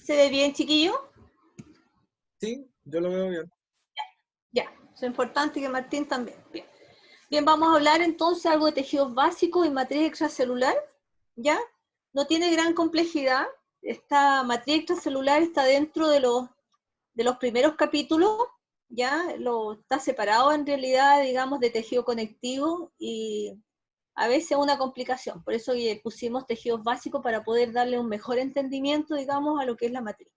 ¿Se ve bien, chiquillo? Sí, yo lo veo bien. Ya, es importante que Martín también. Bien. Bien, vamos a hablar entonces algo de tejidos básicos y matriz extracelular, ¿ya? No tiene gran complejidad. Esta matriz extracelular está dentro de los primeros capítulos, ¿ya? Está separado en realidad, digamos, de tejido conectivo y a veces una complicación. Por eso pusimos tejidos básicos para poder darle un mejor entendimiento, digamos, a lo que es la matriz,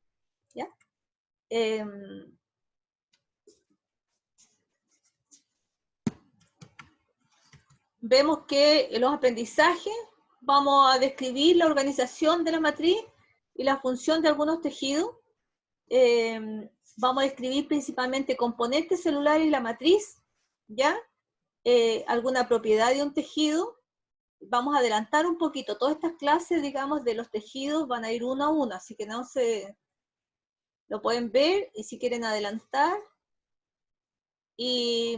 ¿ya? Vemos que en los aprendizajes vamos a describir la organización de la matriz y la función de algunos tejidos. Vamos a describir principalmente componentes celulares y la matriz, ¿ya? Alguna propiedad de un tejido. Vamos a adelantar un poquito. Todas estas clases, digamos, de los tejidos van a ir uno a uno, así que no se lo pueden ver y si quieren adelantar. Y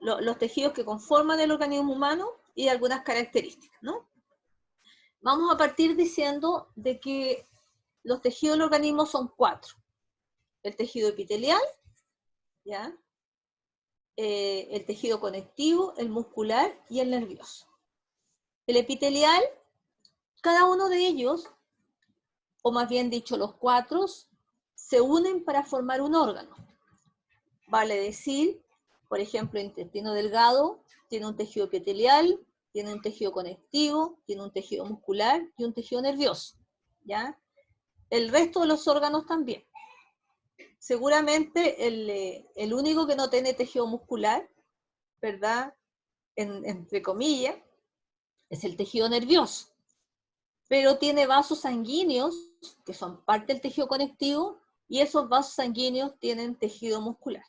los tejidos que conforman el organismo humano y algunas características, ¿no? Vamos a partir diciendo de que los tejidos del organismo son 4. El tejido epitelial, ¿ya? El tejido conectivo, el muscular y el nervioso. El epitelial, cada uno de ellos, o más bien dicho los 4, se unen para formar un órgano. Vale decir, por ejemplo, el intestino delgado tiene un tejido epitelial, tiene un tejido conectivo, tiene un tejido muscular y un tejido nervioso, ¿ya? El resto de los órganos también. Seguramente el único que no tiene tejido muscular, ¿verdad? Entre comillas, es el tejido nervioso. Pero tiene vasos sanguíneos, que son parte del tejido conectivo, y esos vasos sanguíneos tienen tejido muscular.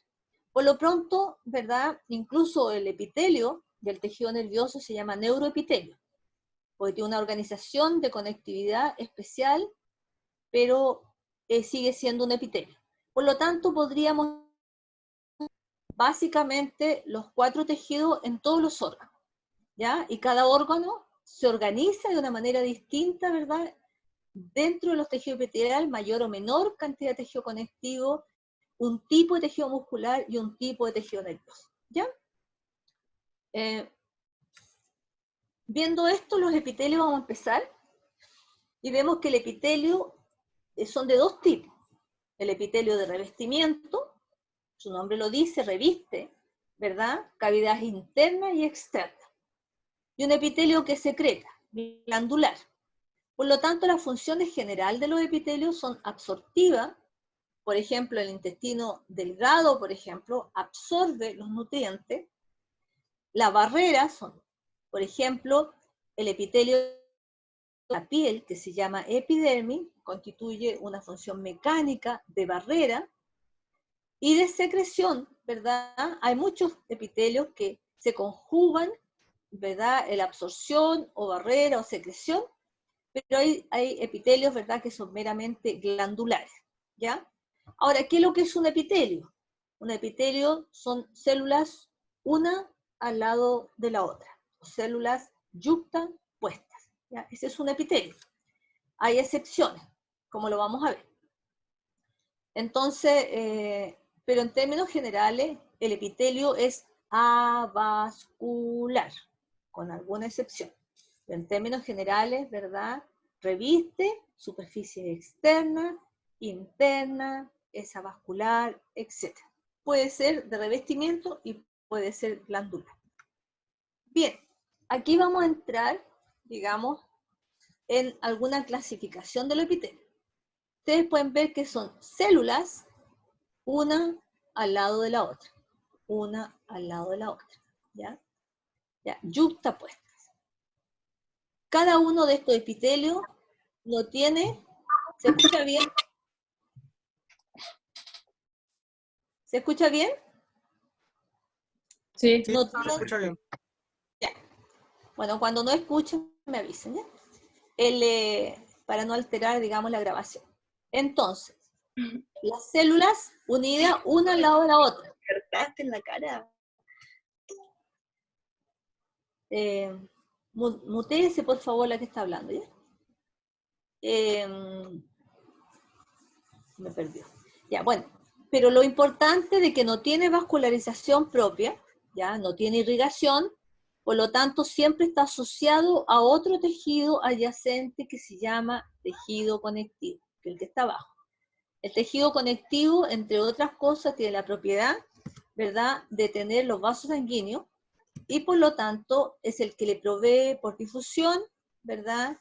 Por lo pronto, ¿verdad? Incluso el epitelio del tejido nervioso se llama neuroepitelio, porque tiene una organización de conectividad especial, pero sigue siendo un epitelio. Por lo tanto, podríamos básicamente los 4 tejidos en todos los órganos, ¿ya? Y cada órgano se organiza de una manera distinta, ¿verdad? Dentro de los tejidos epiteliales, mayor o menor cantidad de tejido conectivo, un tipo de tejido muscular y un tipo de tejido nervioso, ¿ya? Viendo esto, los epitelios vamos a empezar, y vemos que el epitelio son de 2 tipos. El epitelio de revestimiento, su nombre lo dice, reviste, ¿verdad? Cavidades internas y externas. Y un epitelio que secreta, glandular. Por lo tanto, las funciones generales de los epitelios son absortivas. Por ejemplo, el intestino delgado, por ejemplo, absorbe los nutrientes. Las barreras son, por ejemplo, el epitelio de la piel, que se llama epidermis, constituye una función mecánica de barrera y de secreción, ¿verdad? Hay muchos epitelios que se conjugan, ¿verdad? En la absorción o barrera o secreción, pero hay epitelios, ¿verdad?, que son meramente glandulares, ¿ya? Ahora, ¿qué es lo que es un epitelio? Un epitelio son células una al lado de la otra, células yuxtapuestas, ¿ya? Ese es un epitelio. Hay excepciones, como lo vamos a ver. Entonces, pero en términos generales, el epitelio es avascular, con alguna excepción. Pero en términos generales, ¿verdad?, reviste superficie externa, interna, es avascular, etc. Puede ser de revestimiento y puede ser glandular. Bien, aquí vamos a entrar, digamos, en alguna clasificación del epitelio. Ustedes pueden ver que son células, una al lado de la otra, una al lado de la otra, ¿ya? Ya, yuxtapuestas. Cada uno de estos epitelios no tiene, ¿se escucha bien? ¿Se escucha bien? Sí. Sí, No se tiene, escucha bien. ya. Bueno, cuando no escuchen, me avisen, ¿ya? Para no alterar, digamos, la grabación. Entonces, las células unidas una al lado de la otra. Despertaste en la cara. Mutéese, por favor, la que está hablando, ¿ya? me perdió. Ya, bueno, pero lo importante de que no tiene vascularización propia, ya, no tiene irrigación, por lo tanto siempre está asociado a otro tejido adyacente que se llama tejido conectivo, que es el que está abajo. El tejido conectivo, entre otras cosas, tiene la propiedad, ¿verdad?, de tener los vasos sanguíneos, y por lo tanto es el que le provee por difusión, ¿verdad?,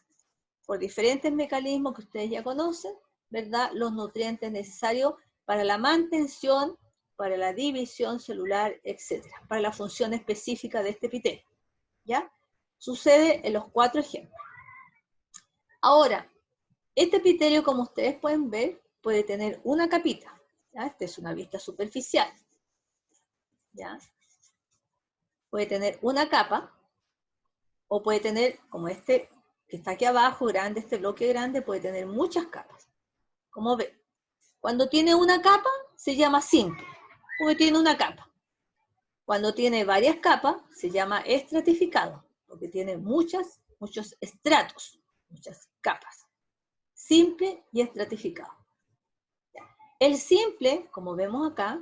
por diferentes mecanismos que ustedes ya conocen, ¿verdad?, los nutrientes necesarios para la mantención, para la división celular, etc., para la función específica de este epitelio, ¿ya? Sucede en los 4 ejemplos. Ahora, este epitelio, como ustedes pueden ver, puede tener una capita, ¿ya? Esta es una vista superficial, ¿ya? Puede tener una capa, o puede tener, como este que está aquí abajo, grande, este bloque grande, puede tener muchas capas. Como ven, cuando tiene una capa, se llama simple, porque tiene una capa. Cuando tiene varias capas, se llama estratificado, porque tiene muchos estratos, muchas capas. Simple y estratificado. El simple, como vemos acá,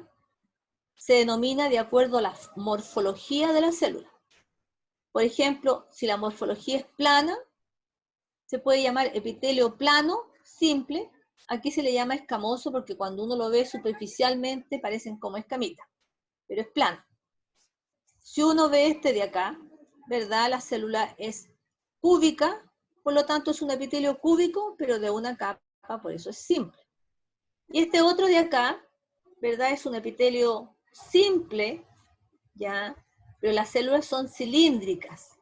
se denomina de acuerdo a la morfología de la célula. Por ejemplo, si la morfología es plana, se puede llamar epitelio plano, simple. Aquí se le llama escamoso porque cuando uno lo ve superficialmente parecen como escamitas, pero es plano. Si uno ve este de acá, ¿verdad? La célula es cúbica, por lo tanto es un epitelio cúbico, pero de una capa, por eso es simple. Y este otro de acá, ¿verdad? Es un epitelio simple, ¿ya? Pero las células son cilíndricas,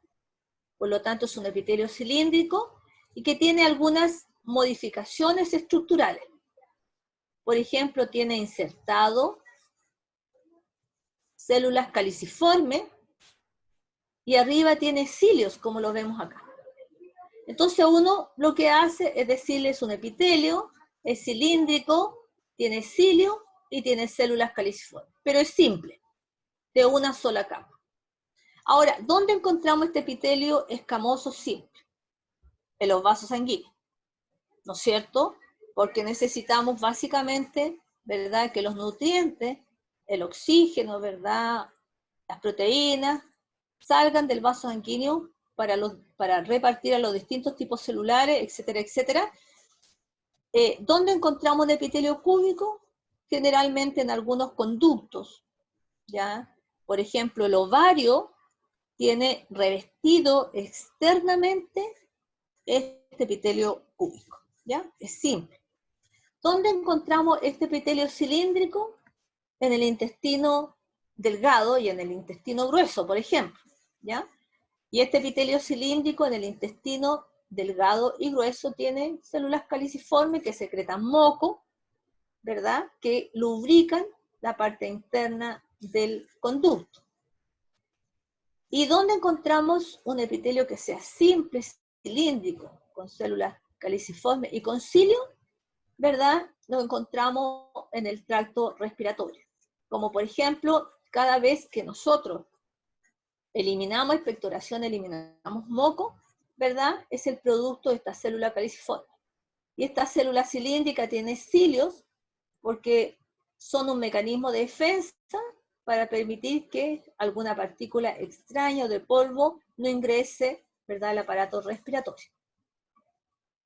por lo tanto es un epitelio cilíndrico y que tiene algunas modificaciones estructurales. Por ejemplo, tiene insertado células caliciformes y arriba tiene cilios, como lo vemos acá. Entonces uno lo que hace es decirle es un epitelio, es cilíndrico, tiene cilio y tiene células caliciformes, pero es simple, de una sola capa. Ahora, ¿dónde encontramos este epitelio escamoso simple? En los vasos sanguíneos, ¿no es cierto? Porque necesitamos básicamente, ¿verdad?, que los nutrientes, el oxígeno, ¿verdad?, las proteínas, salgan del vaso sanguíneo para repartir a los distintos tipos celulares, etcétera, etcétera. ¿Dónde encontramos el epitelio cúbico? Generalmente en algunos conductos, ¿ya? Por ejemplo, el ovario tiene revestido externamente este epitelio cúbico, ¿ya? Es simple. ¿Dónde encontramos este epitelio cilíndrico? En el intestino delgado y en el intestino grueso, por ejemplo, ¿ya? Y este epitelio cilíndrico en el intestino delgado y grueso tiene células caliciformes que secretan moco, ¿verdad?, que lubrican la parte interna del conducto. ¿Y dónde encontramos un epitelio que sea simple, cilíndrico, con células caliciformes y con cilio? ¿Verdad? Lo encontramos en el tracto respiratorio. Como por ejemplo, cada vez que nosotros eliminamos expectoración, eliminamos moco, ¿verdad? Es el producto de esta célula caliciforme. Y esta célula cilíndrica tiene cilios porque son un mecanismo de defensa para permitir que alguna partícula extraña o de polvo no ingrese, ¿verdad?, al aparato respiratorio.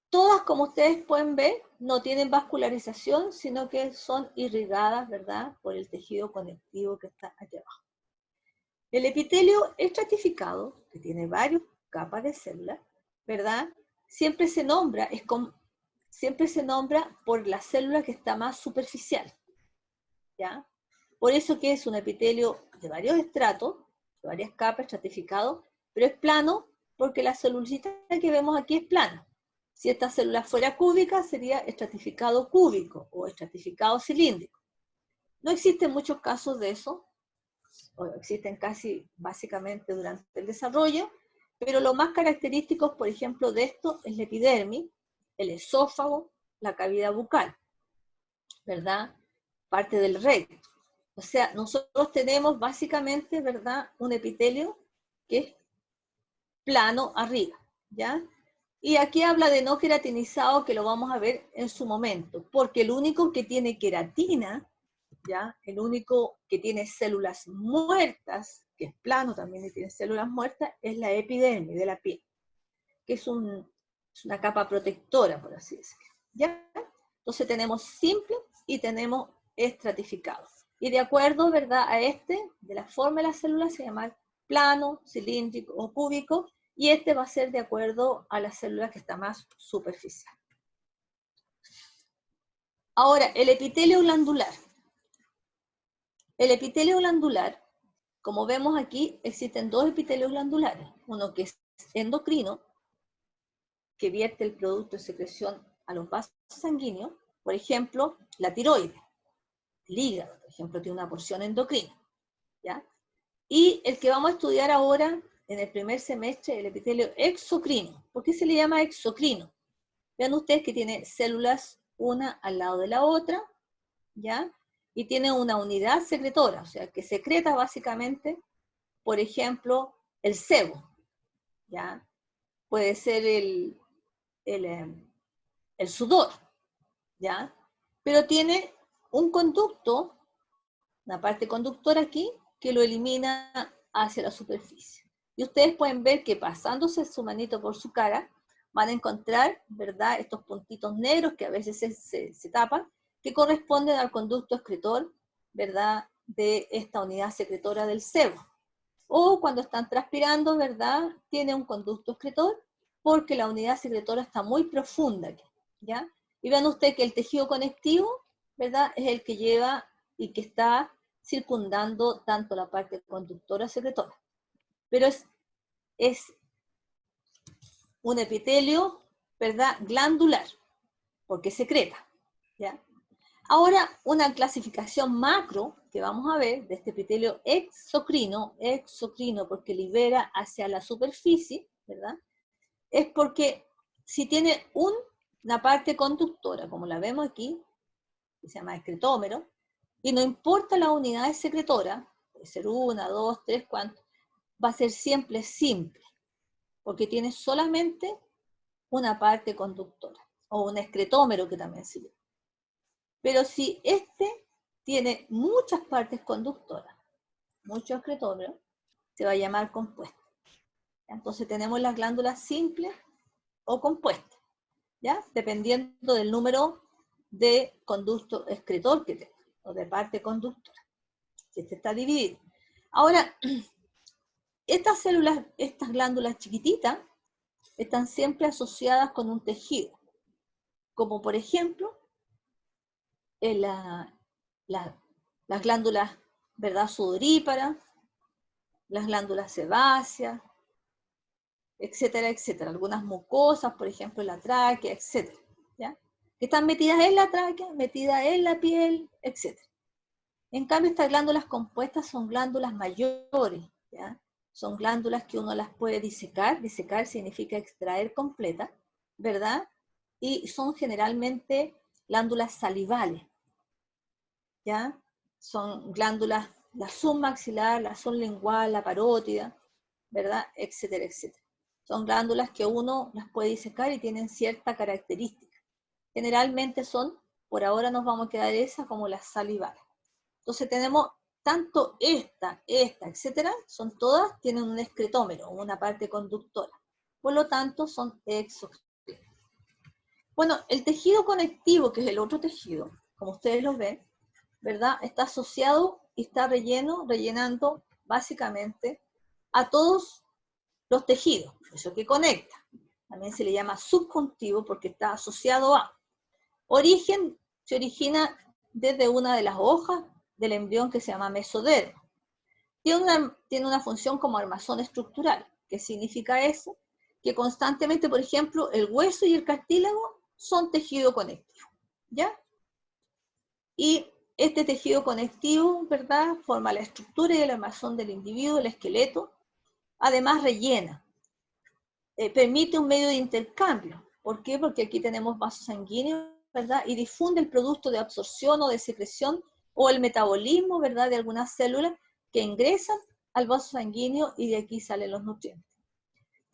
Todas, como ustedes pueden ver, no tienen vascularización, sino que son irrigadas, ¿verdad?, por el tejido conectivo que está aquí abajo. El epitelio estratificado, que tiene varias capas de células, ¿verdad?, siempre se nombra por la célula que está más superficial, ¿ya? Por eso que es un epitelio de varios estratos, de varias capas, estratificado, pero es plano porque la celulita que vemos aquí es plana. Si esta célula fuera cúbica, sería estratificado cúbico o estratificado cilíndrico. No existen muchos casos de eso, o existen casi básicamente durante el desarrollo, pero lo más característico, por ejemplo, de esto es la epidermis, el esófago, la cavidad bucal, ¿verdad?, parte del recto. O sea, nosotros tenemos básicamente, ¿verdad?, un epitelio que es plano arriba, ¿ya? Y aquí habla de no queratinizado, que lo vamos a ver en su momento, porque el único que tiene queratina, ¿ya? El único que tiene células muertas, que es plano también y tiene células muertas, es la epidermis de la piel, que es una capa protectora, por así decirlo, ¿ya? Entonces tenemos simple y tenemos estratificado. Y de acuerdo, ¿verdad?, a de la forma de la célula se llama plano, cilíndrico o cúbico, y va a ser de acuerdo a la célula que está más superficial. Ahora, el epitelio glandular. El epitelio glandular, como vemos aquí, existen dos epitelios glandulares. Uno que es endocrino, que vierte el producto de secreción a los vasos sanguíneos, por ejemplo, la tiroides. El hígado, por ejemplo, tiene una porción endocrina, ¿ya? Y el que vamos a estudiar ahora, en el primer semestre, el epitelio exocrino. ¿Por qué se le llama exocrino? Vean ustedes que tiene células una al lado de la otra, ¿ya? Y tiene una unidad secretora, o sea, que secreta básicamente, por ejemplo, el sebo, ¿ya? Puede ser el sudor, ¿ya? Pero tiene un conducto, una parte conductora aquí, que lo elimina hacia la superficie. Y ustedes pueden ver que pasándose su manito por su cara, van a encontrar, ¿verdad?, estos puntitos negros que a veces se tapan, que corresponden al conducto excretor, ¿verdad?, de esta unidad secretora del sebo. O cuando están transpirando, ¿verdad?, tiene un conducto excretor, porque la unidad secretora está muy profunda aquí, ¿ya? Y vean ustedes que el tejido conectivo, ¿verdad?, es el que lleva y que está circundando tanto la parte conductora secretora. Pero es un epitelio, ¿verdad?, glandular, porque secreta, ¿ya? Ahora, una clasificación macro que vamos a ver de este epitelio exocrino porque libera hacia la superficie, ¿verdad? Es porque si tiene una parte conductora, como la vemos aquí, que se llama excretómero, y no importa la unidad secretora, puede ser 1, 2, 3, cuánto, va a ser siempre simple, porque tiene solamente una parte conductora, o un excretómero que también sirve. Pero si tiene muchas partes conductoras, muchos excretómeros, se va a llamar compuesto. Entonces tenemos las glándulas simples o compuestas, ¿ya? Dependiendo del número de conducto excretor que tenga, o de parte conductora, si está dividido. Ahora, estas células, estas glándulas chiquititas, están siempre asociadas con un tejido, como por ejemplo, las glándulas, ¿verdad?, sudoríparas, las glándulas sebáceas, etcétera, etcétera. Algunas mucosas, por ejemplo, la tráquea, etcétera, ¿ya? Que están metidas en la tráquea, metidas en la piel, etcétera. En cambio, estas glándulas compuestas son glándulas mayores, ¿ya? Son glándulas que uno las puede disecar. Disecar significa extraer completa, ¿verdad? Y son generalmente glándulas salivales, ¿ya? Son glándulas, la submaxilar, la sublingual, la parótida, ¿verdad? Etcétera, etcétera. Son glándulas que uno las puede disecar y tienen cierta característica. Generalmente por ahora nos vamos a quedar esas como las salivales. Entonces tenemos tanto esta, etcétera, tienen un excretómero, una parte conductora. Por lo tanto, son exocrinos. Bueno, el tejido conectivo, que es el otro tejido, como ustedes lo ven, ¿verdad?, está asociado y está rellenando básicamente a todos los tejidos, eso que conecta. También se le llama subjuntivo porque está asociado a. Se origina desde una de las hojas del embrión que se llama mesodermo. Tiene una función como armazón estructural. ¿Qué significa eso? Que constantemente, por ejemplo, el hueso y el cartílago son tejido conectivo, ¿ya? Y este tejido conectivo, ¿verdad?, forma la estructura y el armazón del individuo, el esqueleto. Además rellena, permite un medio de intercambio. ¿Por qué? Porque aquí tenemos vasos sanguíneos, ¿verdad? Y difunde el producto de absorción o de secreción o el metabolismo, ¿verdad?, de algunas células que ingresan al vaso sanguíneo y de aquí salen los nutrientes.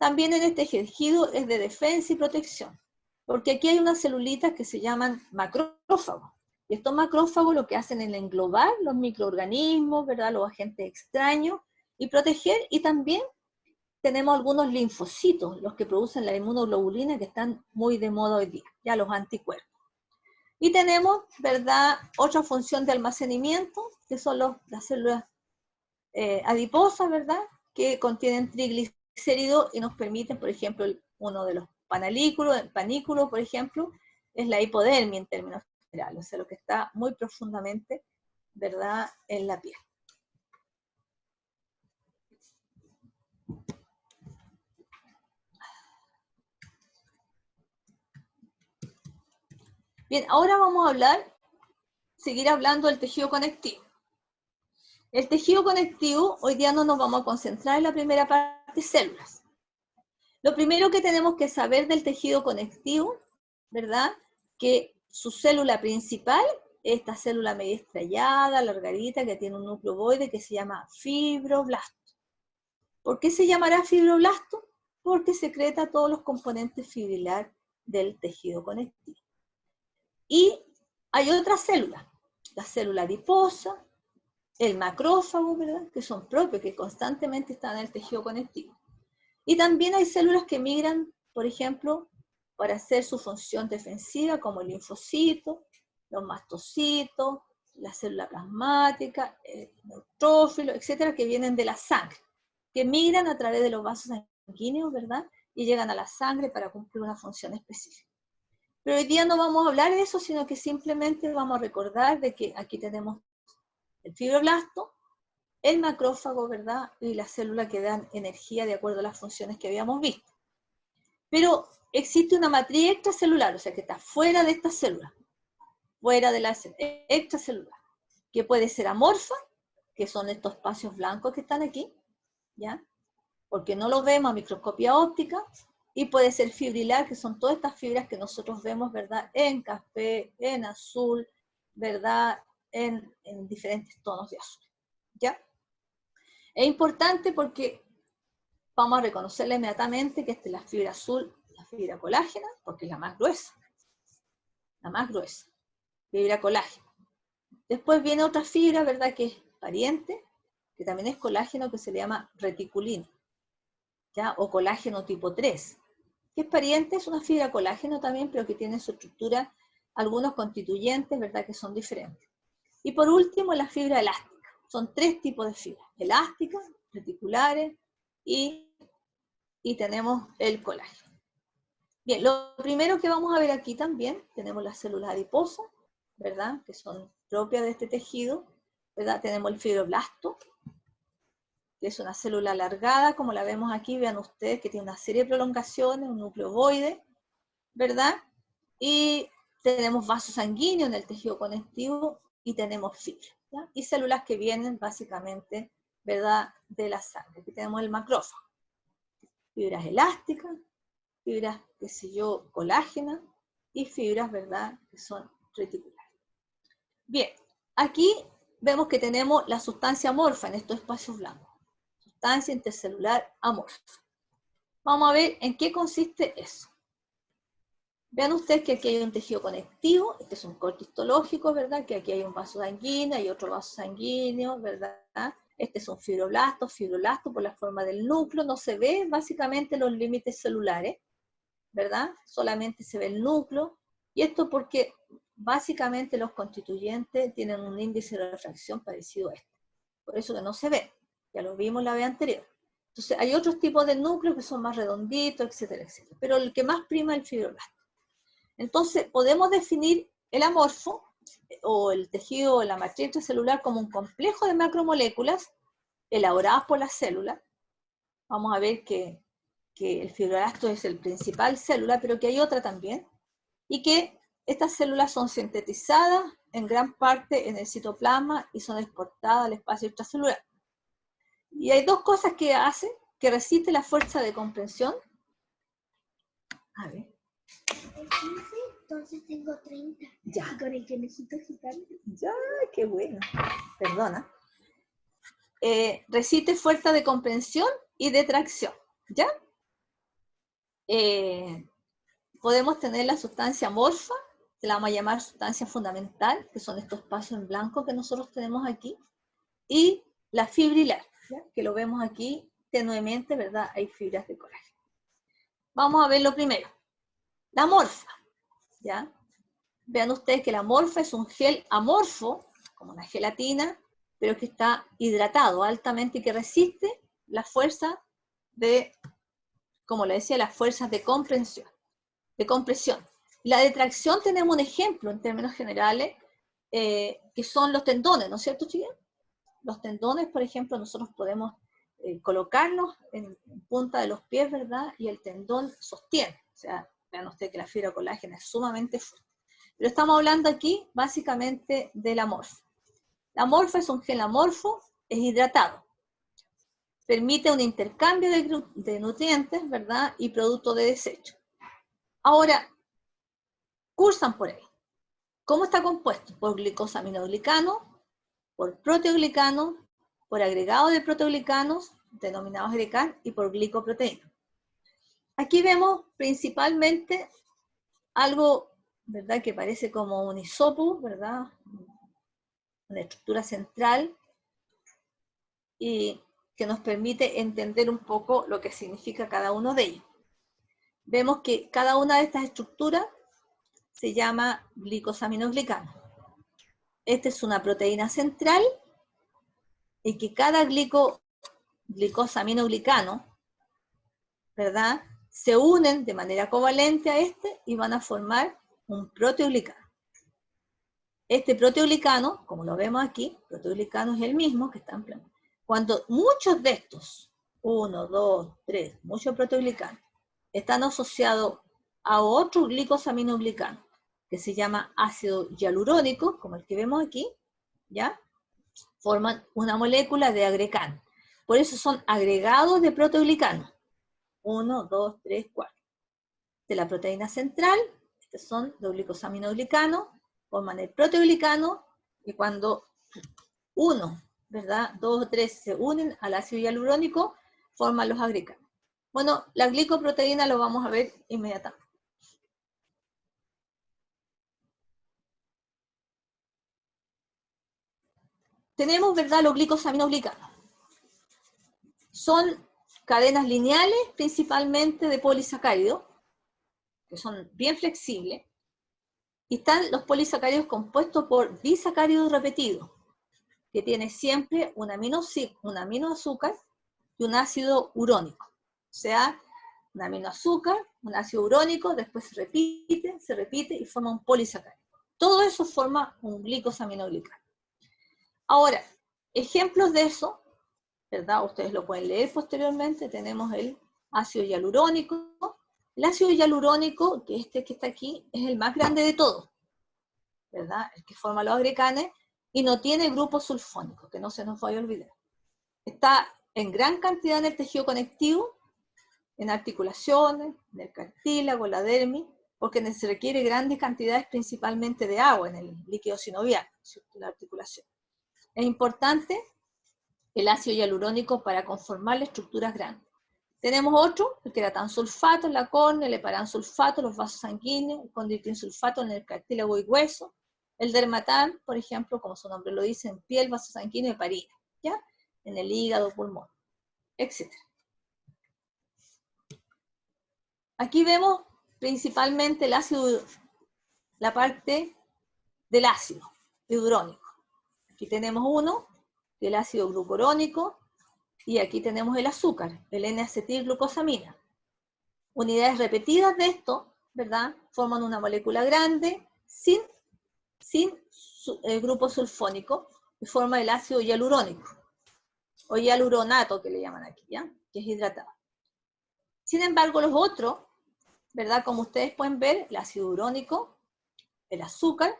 También en este tejido es de defensa y protección, porque aquí hay unas celulitas que se llaman macrófagos. Y estos macrófagos lo que hacen es englobar los microorganismos, ¿verdad? Los agentes extraños y proteger. Y también tenemos algunos linfocitos, los que producen la inmunoglobulina, que están muy de moda hoy día, ya los anticuerpos. Y tenemos, ¿verdad?, otra función de almacenamiento, que son las células adiposas, ¿verdad?, que contienen triglicéridos y nos permiten, por ejemplo, uno de los panículos, el panículo, por ejemplo, es la hipodermia en términos generales, o sea, lo que está muy profundamente, ¿verdad?, en la piel. Bien, ahora vamos a seguir hablando del tejido conectivo. El tejido conectivo, hoy día no nos vamos a concentrar en la primera parte, células. Lo primero que tenemos que saber del tejido conectivo, ¿verdad?, que su célula principal, esta célula media estrellada, alargadita, que tiene un núcleo ovoide que se llama fibroblasto. ¿Por qué se llamará fibroblasto? Porque secreta todos los componentes fibrilar del tejido conectivo. Y hay otras células, la célula adiposa, el macrófago, ¿verdad?, que son propios, que constantemente están en el tejido conectivo. Y también hay células que migran, por ejemplo, para hacer su función defensiva, como el linfocito, los mastocitos, la célula plasmática, el neutrófilo, etcétera, que vienen de la sangre, que migran a través de los vasos sanguíneos, ¿verdad?, y llegan a la sangre para cumplir una función específica. Pero hoy día no vamos a hablar de eso, sino que simplemente vamos a recordar de que aquí tenemos el fibroblasto, el macrófago, ¿verdad?, y la célula que dan energía de acuerdo a las funciones que habíamos visto. Pero existe una matriz extracelular, o sea, que está fuera de esta célula, fuera de la extracelular, que puede ser amorfa, que son estos espacios blancos que están aquí, ¿ya?, porque no lo vemos a microscopía óptica, y puede ser fibrilar, que son todas estas fibras que nosotros vemos, ¿verdad?, en café, en azul, ¿verdad?, en diferentes tonos de azul, ¿ya? Es importante porque vamos a reconocerle inmediatamente que esta es la fibra azul, la fibra colágena, porque es la más gruesa, fibra colágena. Después viene otra fibra, ¿verdad?, que es pariente, que también es colágeno, que se le llama reticulina, ¿ya?, o colágeno tipo 3, que es pariente, es una fibra colágeno también, pero que tiene su estructura, algunos constituyentes, ¿verdad?, que son diferentes. Y por último, la fibra elástica. Son 3 tipos de fibras: elásticas, reticulares y tenemos el colágeno. Bien, lo primero que vamos a ver aquí también, tenemos las células adiposas, ¿verdad?, que son propias de este tejido, ¿verdad? Tenemos el fibroblasto, que es una célula alargada, como la vemos aquí, vean ustedes que tiene una serie de prolongaciones, un núcleo ovoide, ¿verdad? Y tenemos vasos sanguíneos en el tejido conectivo y tenemos fibras, ¿ya?, y células que vienen básicamente, ¿verdad?, de la sangre. Aquí tenemos el macrófago, fibras elásticas, fibras, qué sé yo, colágenas, y fibras, ¿verdad?, que son reticulares. Bien, aquí vemos que tenemos la sustancia amorfa en estos espacios blancos, sustancia intercelular amorfa. Vamos a ver en qué consiste eso. Vean ustedes que aquí hay un tejido conectivo, este es un corte histológico, ¿verdad?, que aquí hay un vaso sanguíneo y otro vaso sanguíneo, ¿verdad? Este es un fibroblasto por la forma del núcleo, no se ve básicamente los límites celulares, ¿verdad? Solamente se ve el núcleo, y esto porque básicamente los constituyentes tienen un índice de refracción parecido a este, por eso que no se ve, ya lo vimos en la vez anterior. Entonces hay otros tipos de núcleos que son más redonditos, etcétera, etcétera, pero el que más prima es el fibroblasto. Entonces podemos definir el amorfo, o el tejido, o la matriz intracelular, como un complejo de macromoléculas elaboradas por la célula. Vamos a ver que el fibroblasto es el principal célula, pero que hay otra también, y que estas células son sintetizadas en gran parte en el citoplasma y son exportadas al espacio extracelular. Y hay 2 cosas que hacen, que resiste la fuerza de compresión. A ver. 15, entonces tengo 30. Ya. Y con el conejito gigante. Ya, qué bueno. Perdona. Resiste fuerza de comprensión y de tracción, ¿ya? podemos tener la sustancia amorfa, que la vamos a llamar sustancia fundamental, que son estos espacios en blanco que nosotros tenemos aquí, y la fibrilar, ¿ya? Que lo vemos aquí tenuemente, ¿verdad? Hay fibras de colágeno. Vamos a ver lo primero, la amorfa, ¿ya? Vean ustedes que la amorfa es un gel amorfo, como una gelatina, pero que está hidratado altamente y que resiste la fuerza de, como le decía, las fuerzas de compresión. La de tracción tenemos un ejemplo en términos generales, que son los tendones, ¿no es cierto, chicos? Los tendones, por ejemplo, nosotros podemos colocarlos en punta de los pies, ¿verdad? Y el tendón sostiene. O sea, vean ustedes que la fibra colágena es sumamente fuerte. Pero estamos hablando aquí básicamente del amorfo. La amorfa es un gel amorfo, es hidratado. Permite un intercambio de nutrientes, ¿verdad? Y productos de desecho. Ahora, cursan por él. ¿Cómo está compuesto? Por glicosaminoglicano, por proteoglicano, por agregado de proteoglicanos, denominados GLICAN, y por glicoproteína. Aquí vemos principalmente algo, ¿verdad?, que parece como un hisopo, ¿verdad?, una estructura central, y que nos permite entender un poco lo que significa cada uno de ellos. Vemos que cada una de estas estructuras se llama glicosaminoglicano. Esta es una proteína central, y que cada glicosaminoglicano, ¿verdad?, se unen de manera covalente a este y van a formar un proteoglicano. Este proteoglicano, como lo vemos aquí, proteoglicano es el mismo que está en plano. Cuando muchos de estos, 1, 2, 3, muchos proteoglicanos, están asociados a otro glicosaminoglicano, que se llama ácido hialurónico, como el que vemos aquí, ¿ya?, forman una molécula de agrecano. Por eso son agregados de proteoglicano. 1, 2, 3, 4. De la proteína central, estos son los glicosaminoglicanos, forman el proteoglicano, y cuando 1, ¿verdad?, 2 o 3 se unen al ácido hialurónico, forman los agreganos. Bueno, la glicoproteína lo vamos a ver inmediatamente. Tenemos, ¿verdad?, los glicosaminoglicanos. Son cadenas lineales, principalmente de polisacáridos, que son bien flexibles, y están los polisacáridos compuestos por disacáridos repetidos, que tiene siempre un aminoazúcar y un ácido urónico. O sea, un aminoazúcar, un ácido urónico, después se repite y forma un polisacárido. Todo eso forma un glicosaminoglicano. Ahora, ejemplos de eso, ¿verdad? Ustedes lo pueden leer posteriormente. Tenemos el ácido hialurónico. El ácido hialurónico, que este que está aquí, es el más grande de todos, ¿verdad? El que forma los agrecanes, y no tiene grupo sulfónico, que no se nos vaya a olvidar. Está en gran cantidad en el tejido conectivo, en articulaciones, en el cartílago, en la dermis, porque se requiere grandes cantidades principalmente de agua en el líquido sinovial, en la articulación. Es importante el ácido hialurónico para conformar estructuras grandes. Tenemos otro, el queratansulfato en la córnea, el heparansulfato en los vasos sanguíneos, el condroitinsulfato en el cartílago y hueso, el dermatán, por ejemplo, como su nombre lo dice, en piel, vaso sanguíneo y heparina, ¿ya?, en el hígado, pulmón, etc. Aquí vemos principalmente el ácido, la parte del ácido hialurónico. Aquí tenemos uno, el ácido glucurónico, y aquí tenemos el azúcar, el N-acetilglucosamina. Unidades repetidas de esto, ¿verdad?, forman una molécula grande sin grupo sulfónico, y forma el ácido hialurónico, o hialuronato que le llaman aquí, ¿ya?, que es hidratado. Sin embargo, los otros, ¿verdad?, como ustedes pueden ver, el ácido urónico, el azúcar,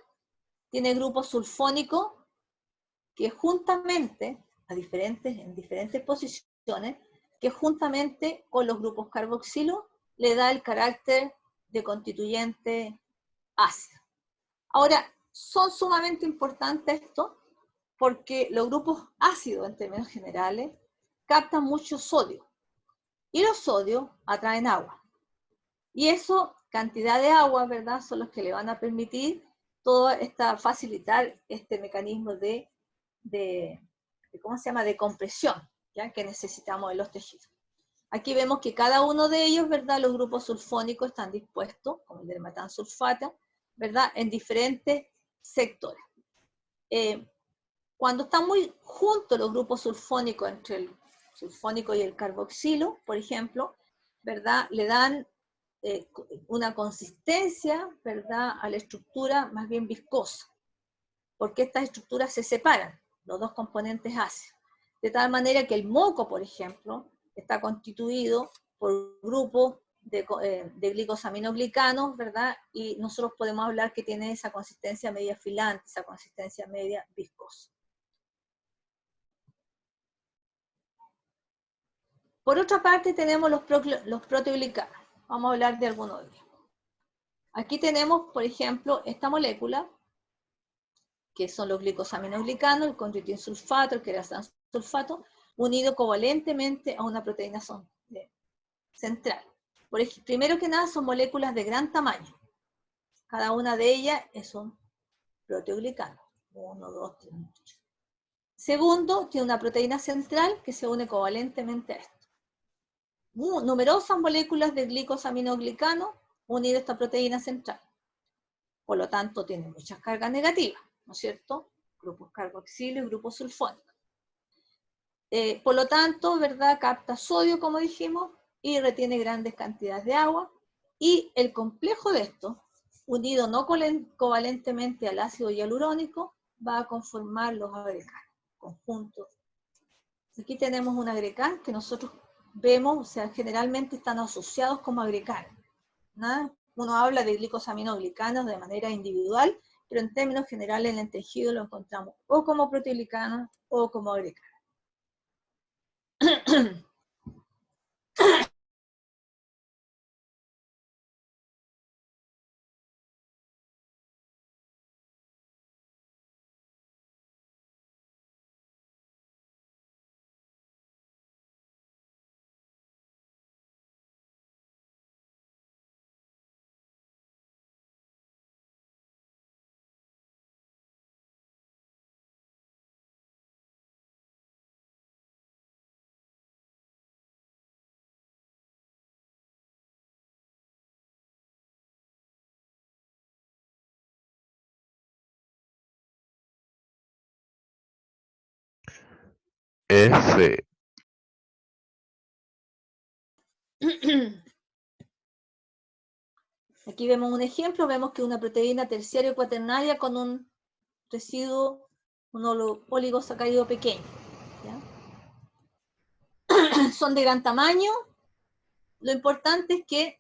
tiene grupo sulfónico que juntamente, en diferentes posiciones, que juntamente con los grupos carboxilo le da el carácter de constituyente ácido. Ahora, son sumamente importantes esto porque los grupos ácidos, en términos generales, captan mucho sodio, y los sodios atraen agua. Y eso, cantidad de agua, ¿verdad? Son los que le van a permitir facilitar este mecanismo de ¿cómo se llama? De compresión, ¿ya? Que necesitamos en los tejidos. Aquí vemos que cada uno de ellos, ¿verdad? Los grupos sulfónicos están dispuestos, como el del metansulfato, ¿verdad? En diferentes sectores. Cuando están muy juntos los grupos sulfónicos, entre el sulfónico y el carboxilo, por ejemplo, ¿verdad? Le dan una consistencia, ¿verdad? A la estructura más bien viscosa, porque estas estructuras se separan, los dos componentes ácidos. De tal manera que el moco, por ejemplo, está constituido por grupos de glicosaminoglicanos, ¿verdad? Y nosotros podemos hablar que tiene esa consistencia media filante, esa consistencia media viscosa. Por otra parte tenemos los proteoglicanos. Vamos a hablar de algunos de ellos. Aquí tenemos, por ejemplo, esta molécula, que son los glicosaminoglicanos, el condroitinsulfato, el querasansulfato, unido covalentemente a una proteína central. Primero que nada son moléculas de gran tamaño. Cada una de ellas es un proteoglicano. 1, 2, 3, 8. Segundo, tiene una proteína central que se une covalentemente a esto. Numerosas moléculas de glicosaminoglicano unidas a esta proteína central. Por lo tanto, tiene muchas cargas negativas, ¿no es cierto? Grupos carboxilo y grupos sulfónicos. Por lo tanto, ¿verdad? Capta sodio, como dijimos, y retiene grandes cantidades de agua. Y el complejo de estos, unido no covalentemente al ácido hialurónico, va a conformar los agreganos, conjuntos. Aquí tenemos un agregán que nosotros vemos, o sea, generalmente están asociados como agreganos, ¿no? Uno habla de glicosaminoglicanos de manera individual, pero en términos generales en el tejido lo encontramos o como proteoglicanos o como agreganos. F. Aquí vemos un ejemplo, vemos que una proteína terciaria o cuaternaria con un residuo, un oligosacárido pequeño, ¿ya? Son de gran tamaño. Lo importante es que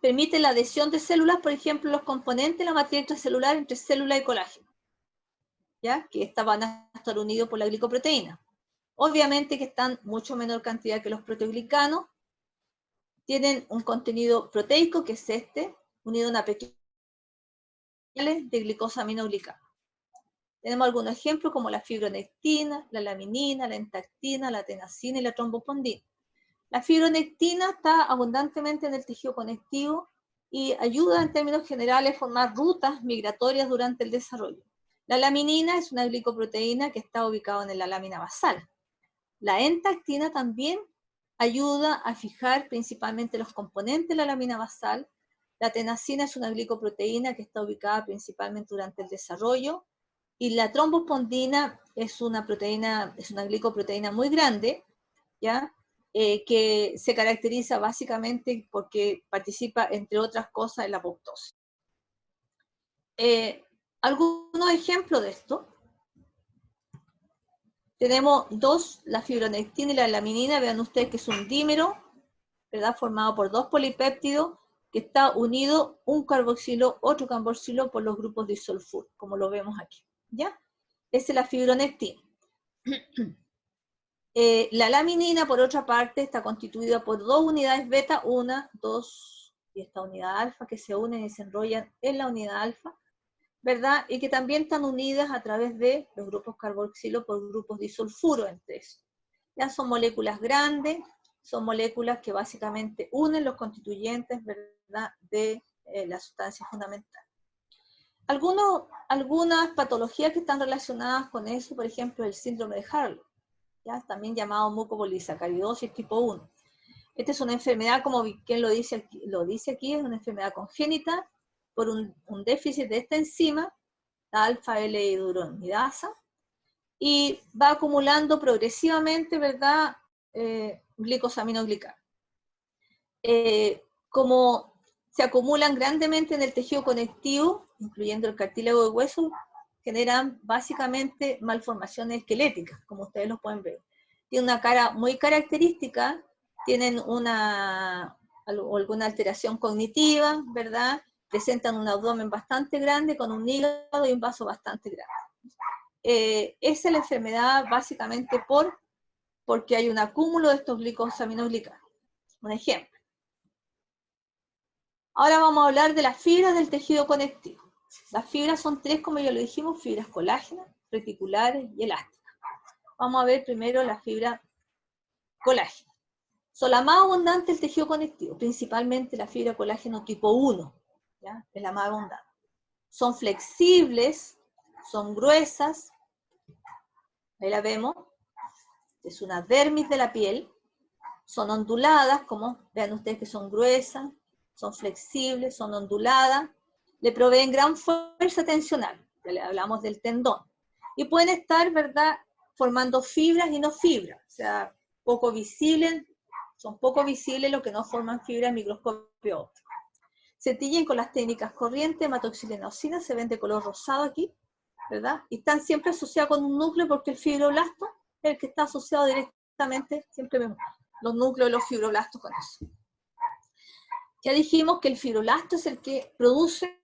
permite la adhesión de células, por ejemplo, los componentes de la matriz extracelular entre célula y colágeno, ¿ya? Que estas van a estar unidos por la glicoproteína. Obviamente que están mucho menor cantidad que los proteoglicanos, tienen un contenido proteico, que es este, unido a una pequeña de glicosaminoglicano. Tenemos algunos ejemplos como la fibronectina, la laminina, la entactina, la tenasina y la trombopondina. La fibronectina está abundantemente en el tejido conectivo y ayuda en términos generales a formar rutas migratorias durante el desarrollo. La laminina es una glicoproteína que está ubicada en la lámina basal. La entactina también ayuda a fijar principalmente los componentes de la lámina basal. La tenasina es una glicoproteína que está ubicada principalmente durante el desarrollo. Y la trombopondina es una glicoproteína muy grande, ¿ya? Que se caracteriza básicamente porque participa, entre otras cosas, en la apoptosis. Algunos ejemplos de esto. Tenemos dos, la fibronectina y la laminina. Vean ustedes que es un dímero, ¿verdad? Formado por dos polipéptidos, que está unido un carboxilo, otro carboxilo por los grupos disulfuro, como lo vemos aquí, ¿ya? Esa es la fibronectina. La laminina, por otra parte, está constituida por dos unidades beta, 1, 2, y esta unidad alfa, que se unen y se enrollan en la unidad alfa, ¿verdad? Y que también están unidas a través de los grupos carboxilo por grupos disulfuro entre eso. Ya son moléculas grandes, son moléculas que básicamente unen los constituyentes, ¿verdad?, de la sustancia fundamental. Algunas patologías que están relacionadas con eso, por ejemplo, el síndrome de Harlow, ¿ya? También llamado mucopolisacaridosis tipo 1. Esta es una enfermedad, como quien lo dice aquí, es una enfermedad congénita por un déficit de esta enzima, la alfa-L-hidroronidasa, y va acumulando progresivamente, ¿verdad?, glicosaminoglicanos. Como se acumulan grandemente en el tejido conectivo, incluyendo el cartílago de hueso, generan básicamente malformaciones esqueléticas, como ustedes lo pueden ver. Tienen una cara muy característica, tienen alguna alteración cognitiva, ¿verdad? Presentan un abdomen bastante grande, con un hígado y un vaso bastante grande. Esa es la enfermedad básicamente porque hay un acúmulo de estos glicosaminoglicanos. Un ejemplo. Ahora vamos a hablar de las fibras del tejido conectivo. Las fibras son tres, como ya lo dijimos, fibras colágenas, reticulares y elásticas. Vamos a ver primero las fibras colágenas. Son la más abundante del tejido conectivo, principalmente la fibra colágeno tipo 1, ¿ya? Es la más abundante. Son flexibles, son gruesas, ahí la vemos, es una dermis de la piel, son onduladas, como vean ustedes que son gruesas, son flexibles, son onduladas, le proveen gran fuerza tensional, ya le hablamos del tendón, y pueden estar, ¿verdad?, formando fibras y no fibras, o sea, poco visibles, son poco visibles lo que no forman fibras en microscopio óptico. Se tiñen con las técnicas corrientes, hematoxilina, se ven de color rosado aquí, ¿verdad? Y están siempre asociados con un núcleo porque el fibroblasto es el que está asociado directamente, siempre vemos los núcleos de los fibroblastos con eso. Ya dijimos que el fibroblasto es el que produce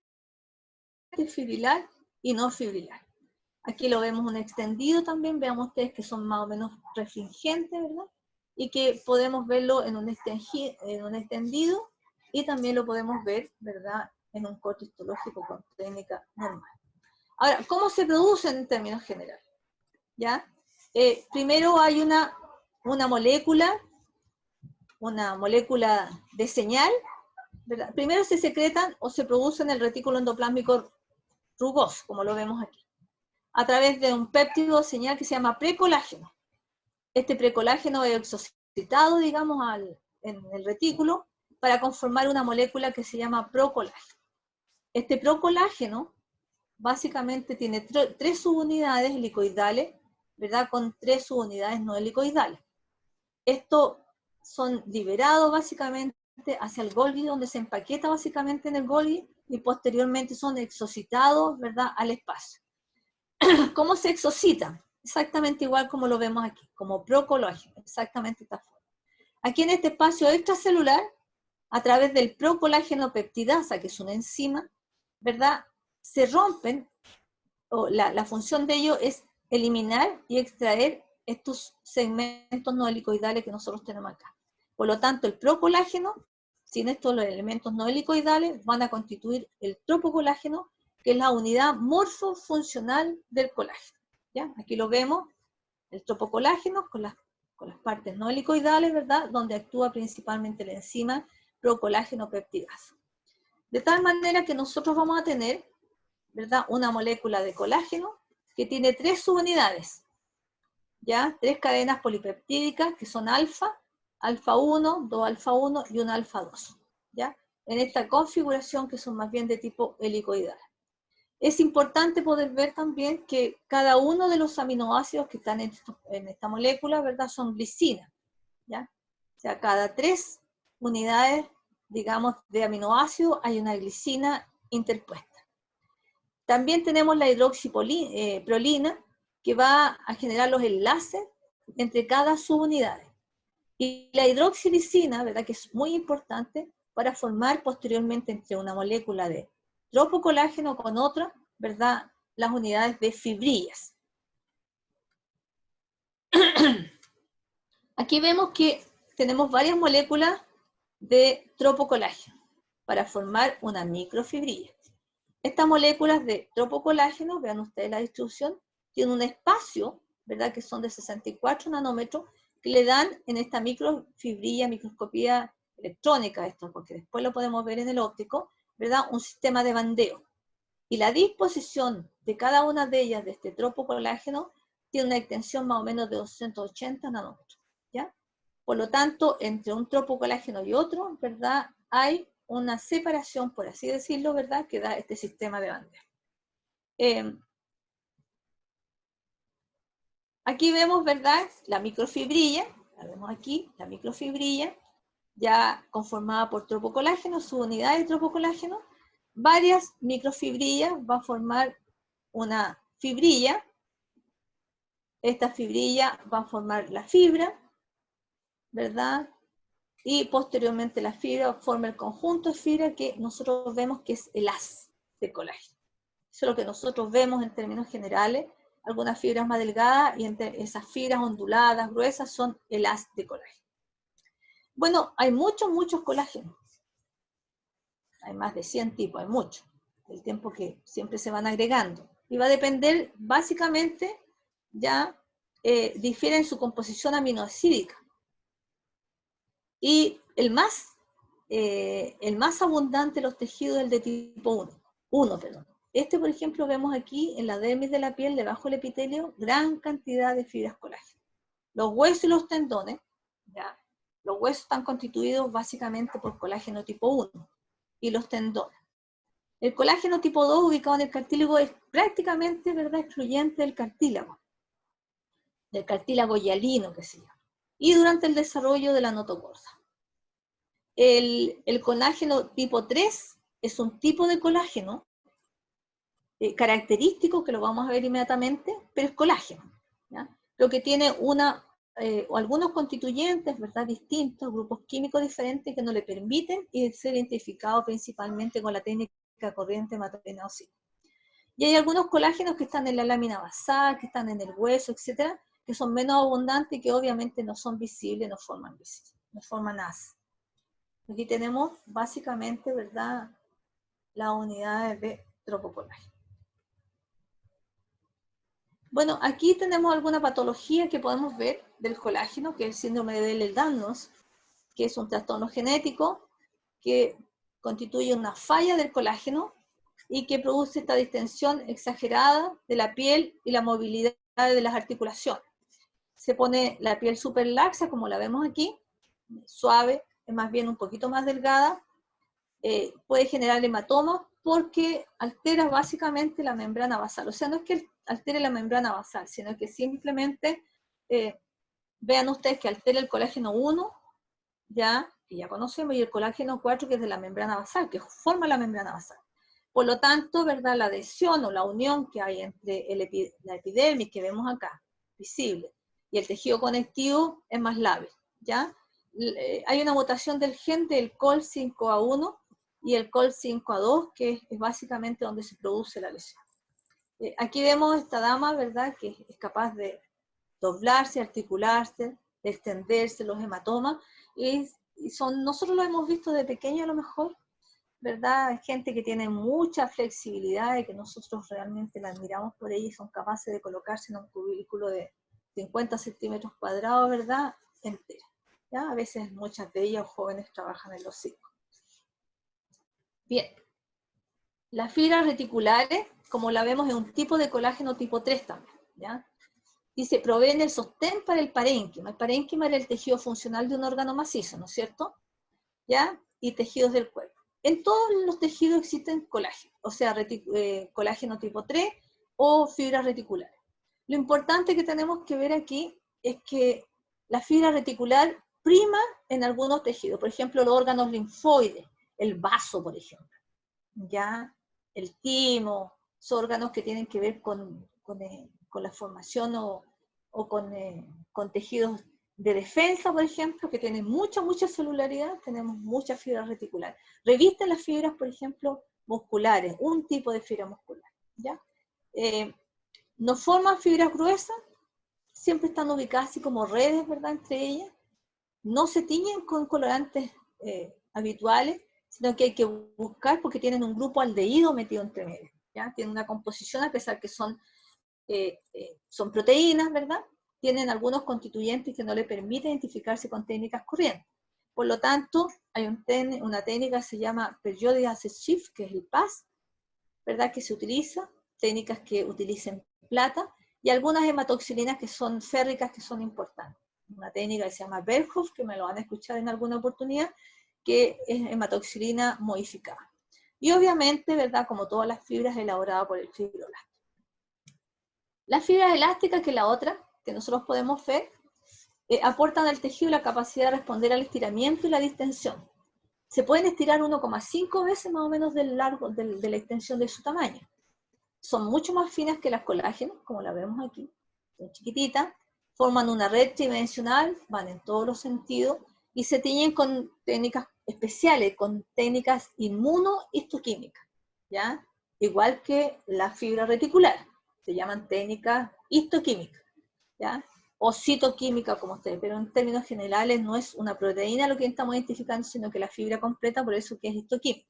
fibrilar y no fibrilar. Aquí lo vemos un extendido también, veamos ustedes que son más o menos restringentes, ¿verdad? Y que podemos verlo en un extendido y también lo podemos ver, ¿verdad?, en un corte histológico con técnica normal. Ahora, ¿cómo se producen en términos generales? ¿Ya? Primero hay una molécula de señal, ¿verdad? Primero se secretan o se producen en el retículo endoplásmico rugoso, como lo vemos aquí, a través de un péptido señal que se llama precolágeno. Este precolágeno es exocitado, digamos, en el retículo para conformar una molécula que se llama procolágeno. Este procolágeno básicamente tiene tres subunidades helicoidales, ¿verdad?, con tres subunidades no helicoidales. Estos son liberados básicamente hacia el Golgi, donde se empaqueta básicamente en el Golgi, y posteriormente son exocitados, ¿verdad?, al espacio. ¿Cómo se exocitan? Exactamente igual como lo vemos aquí, como procolágeno, exactamente esta forma. Aquí en este espacio extracelular, a través del procolágeno peptidasa, que es una enzima, ¿verdad?, se rompen, o la función de ello es eliminar y extraer estos segmentos no helicoidales que nosotros tenemos acá. Por lo tanto, el procolágeno, sin estos los elementos no helicoidales, van a constituir el tropocolágeno, que es la unidad morfofuncional del colágeno. ¿Ya? Aquí lo vemos, el tropocolágeno con las partes no helicoidales, ¿verdad?, donde actúa principalmente la enzima procolágeno peptidasa. De tal manera que nosotros vamos a tener, ¿verdad?, una molécula de colágeno que tiene tres subunidades, ¿ya? Tres cadenas polipeptídicas que son alfa 1, 2 alfa 1 y 1 alfa 2, ¿ya? En esta configuración que son más bien de tipo helicoidal. Es importante poder ver también que cada uno de los aminoácidos que están en esta molécula, ¿verdad?, son glicinas, ¿ya? O sea, cada tres unidades, digamos, de aminoácido hay una glicina interpuesta. También tenemos la hidroxiprolina, que va a generar los enlaces entre cada subunidad. Y la hidroxilisina, ¿verdad?, que es muy importante para formar posteriormente entre una molécula de tropocolágeno con otra, ¿verdad?, las unidades de fibrillas. Aquí vemos que tenemos varias moléculas de tropocolágeno para formar una microfibrilla. Estas moléculas de tropocolágeno, vean ustedes la distribución, tienen un espacio, ¿verdad?, que son de 64 nanómetros, que le dan en esta microfibrilla, microscopía electrónica, esto, porque después lo podemos ver en el óptico, ¿verdad?, un sistema de bandeo. Y la disposición de cada una de ellas, de este tropocolágeno, tiene una extensión más o menos de 280 nanómetros, ¿ya? Por lo tanto, entre un tropocolágeno y otro, ¿verdad?, hay una separación, por así decirlo, ¿verdad?, que da este sistema de bandeo. Aquí vemos, ¿verdad?, la microfibrilla, la vemos aquí, la microfibrilla, ya conformada por tropocolágeno, subunidades de tropocolágeno. Varias microfibrillas van a formar una fibrilla. Esta fibrilla va a formar la fibra, ¿verdad? Y posteriormente la fibra forma el conjunto de fibra que nosotros vemos que es el haz de colágeno. Eso es lo que nosotros vemos en términos generales. Algunas fibras más delgadas y entre esas fibras onduladas, gruesas, son el haz de colágeno. Bueno, hay muchos colágenos. Hay más de 100 tipos, hay muchos. El tiempo que siempre se van agregando. Y va a depender, básicamente, ya difiere en su composición aminoácida. Y el más abundante de los tejidos es el de tipo 1. Este, por ejemplo, vemos aquí en la dermis de la piel, debajo del epitelio, gran cantidad de fibras colágeno. Los huesos y los tendones, ¿ya? Los huesos están constituidos básicamente por colágeno tipo 1 y los tendones. El colágeno tipo 2 ubicado en el cartílago es prácticamente, ¿verdad?, excluyente del cartílago hialino que se llama, y durante el desarrollo de la notocorda. El colágeno tipo 3 es un tipo de colágeno característico, que lo vamos a ver inmediatamente, pero es colágeno, ¿ya? Lo que tiene o algunos constituyentes, ¿verdad?, distintos, grupos químicos diferentes que no le permiten ser identificado principalmente con la técnica corriente hematogenósica. Y hay algunos colágenos que están en la lámina basal, que están en el hueso, etcétera, que son menos abundantes y que obviamente no son visibles, no forman haz. Aquí tenemos básicamente, ¿verdad?, las unidades de tropocolágeno. Bueno, aquí tenemos alguna patología que podemos ver del colágeno, que es el síndrome de Ehlers-Danlos, que es un trastorno genético que constituye una falla del colágeno y que produce esta distensión exagerada de la piel y la movilidad de las articulaciones. Se pone la piel súper laxa, como la vemos aquí, suave, es más bien un poquito más delgada, puede generar hematomas porque altera básicamente la membrana basal. O sea, no es que altere la membrana basal, sino que simplemente vean ustedes que altera el colágeno 1, que ya conocemos, y el colágeno 4, que es de la membrana basal, que forma la membrana basal. Por lo tanto, ¿verdad?, la adhesión o la unión que hay entre la epidermis que vemos acá, visible, y el tejido conectivo es más leve, ¿ya? Hay una mutación del gen del COL5A1 y el COL5A2, que es básicamente donde se produce la lesión. Aquí vemos esta dama, ¿verdad?, que es capaz de doblarse, articularse, de extenderse, los hematomas, y nosotros lo hemos visto de pequeño a lo mejor, ¿verdad? Gente que tiene mucha flexibilidad y que nosotros realmente la admiramos por ella y son capaces de colocarse en un cubículo de 50 centímetros cuadrados, ¿verdad?, entera. ¿Ya? A veces muchas de ellas jóvenes trabajan en los circos. Bien, las fibras reticulares, como la vemos, es un tipo de colágeno tipo 3 también, ¿ya? Dice, proveen el sostén para el parénquima. El parénquima era el tejido funcional de un órgano macizo, ¿no es cierto? ¿Ya? Y tejidos del cuerpo. En todos los tejidos existen colágeno, o sea, colágeno tipo 3 o fibras reticulares. Lo importante que tenemos que ver aquí es que la fibra reticular prima en algunos tejidos, por ejemplo, los órganos linfoides, el vaso, por ejemplo, ¿ya? El timo, son órganos que tienen que ver con la formación o con tejidos de defensa, por ejemplo, que tienen mucha celularidad, tenemos mucha fibra reticular. Revisten las fibras, por ejemplo, musculares, un tipo de fibra muscular, ¿ya? No forman fibras gruesas, siempre están ubicadas así como redes, ¿verdad?, entre ellas. No se tiñen con colorantes habituales, sino que hay que buscar porque tienen un grupo aldehído metido entre medio, ¿ya? Tienen una composición, a pesar que son proteínas, ¿verdad? Tienen algunos constituyentes que no le permiten identificarse con técnicas corrientes. Por lo tanto, hay una técnica que se llama Periodic Acid Shift, que es el PAS, ¿verdad? Que se utiliza, técnicas que utilicen plata, y algunas hematoxilinas que son férricas, que son importantes. Una técnica que se llama Berhoff, que me lo van a escuchar en alguna oportunidad, que es hematoxilina modificada. Y obviamente, ¿verdad? Como todas las fibras, elaboradas por el fibroblasto. Las fibras elásticas, que es la otra, que nosotros podemos ver, aportan al tejido la capacidad de responder al estiramiento y la distensión. Se pueden estirar 1,5 veces más o menos del largo de la extensión de su tamaño. Son mucho más finas que las colágenos, como la vemos aquí, son chiquititas, forman una red tridimensional, van en todos los sentidos, y se tiñen con técnicas especiales, con técnicas inmunohistoquímicas, ¿ya? Igual que la fibra reticular, se llaman técnicas histoquímicas, ¿ya? O citoquímica, como ustedes, pero en términos generales no es una proteína lo que estamos identificando, sino que la fibra completa, por eso que es histoquímica.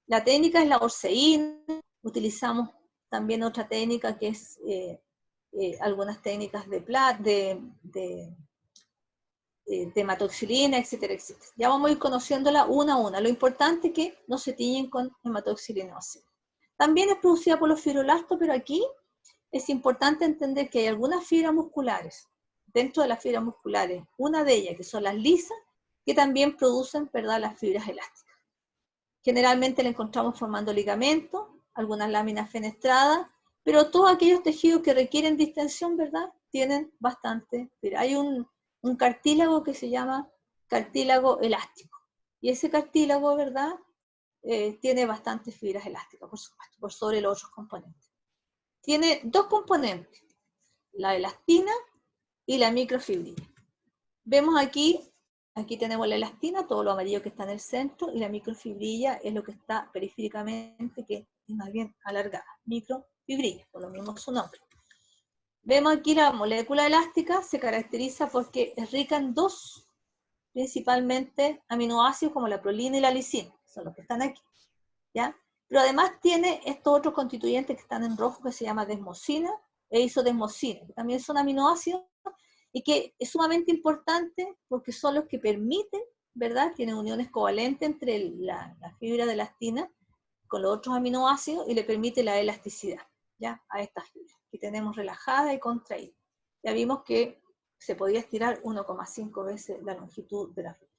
La técnica es la orceína, utilizamos también otra técnica que es algunas técnicas de hematoxilina, etcétera, etcétera. Ya vamos a ir conociéndola una a una. Lo importante es que no se tiñen con hematoxilinosis. También es producida por los fibroblastos, pero aquí es importante entender que hay algunas fibras musculares, dentro de las fibras musculares, una de ellas, que son las lisas, que también producen, ¿verdad?, las fibras elásticas. Generalmente la encontramos formando ligamentos, algunas láminas fenestradas, pero todos aquellos tejidos que requieren distensión, ¿verdad?, tienen bastante fibra. Hay un cartílago que se llama cartílago elástico, y ese cartílago, ¿verdad?, tiene bastantes fibras elásticas, por supuesto, por sobre los otros componentes. Tiene dos componentes, la elastina y la microfibrina. Vemos aquí tenemos la elastina, todo lo amarillo que está en el centro, y la microfibrilla es lo que está periféricamente, que es más bien alargada, microfibrilla, por lo mismo su nombre. Vemos aquí la molécula elástica, se caracteriza porque es rica en dos, principalmente aminoácidos como la prolina y la lisina, son los que están aquí, ¿ya? Pero además tiene estos otros constituyentes que están en rojo, que se llama desmosina e isodesmosina, que también son aminoácidos, y que es sumamente importante porque son los que permiten, ¿verdad? Tienen uniones covalentes entre la fibra de elastina con los otros aminoácidos y le permite la elasticidad, ¿ya? A estas fibras, que tenemos relajada y contraída. Ya vimos que se podía estirar 1,5 veces la longitud de la fibra.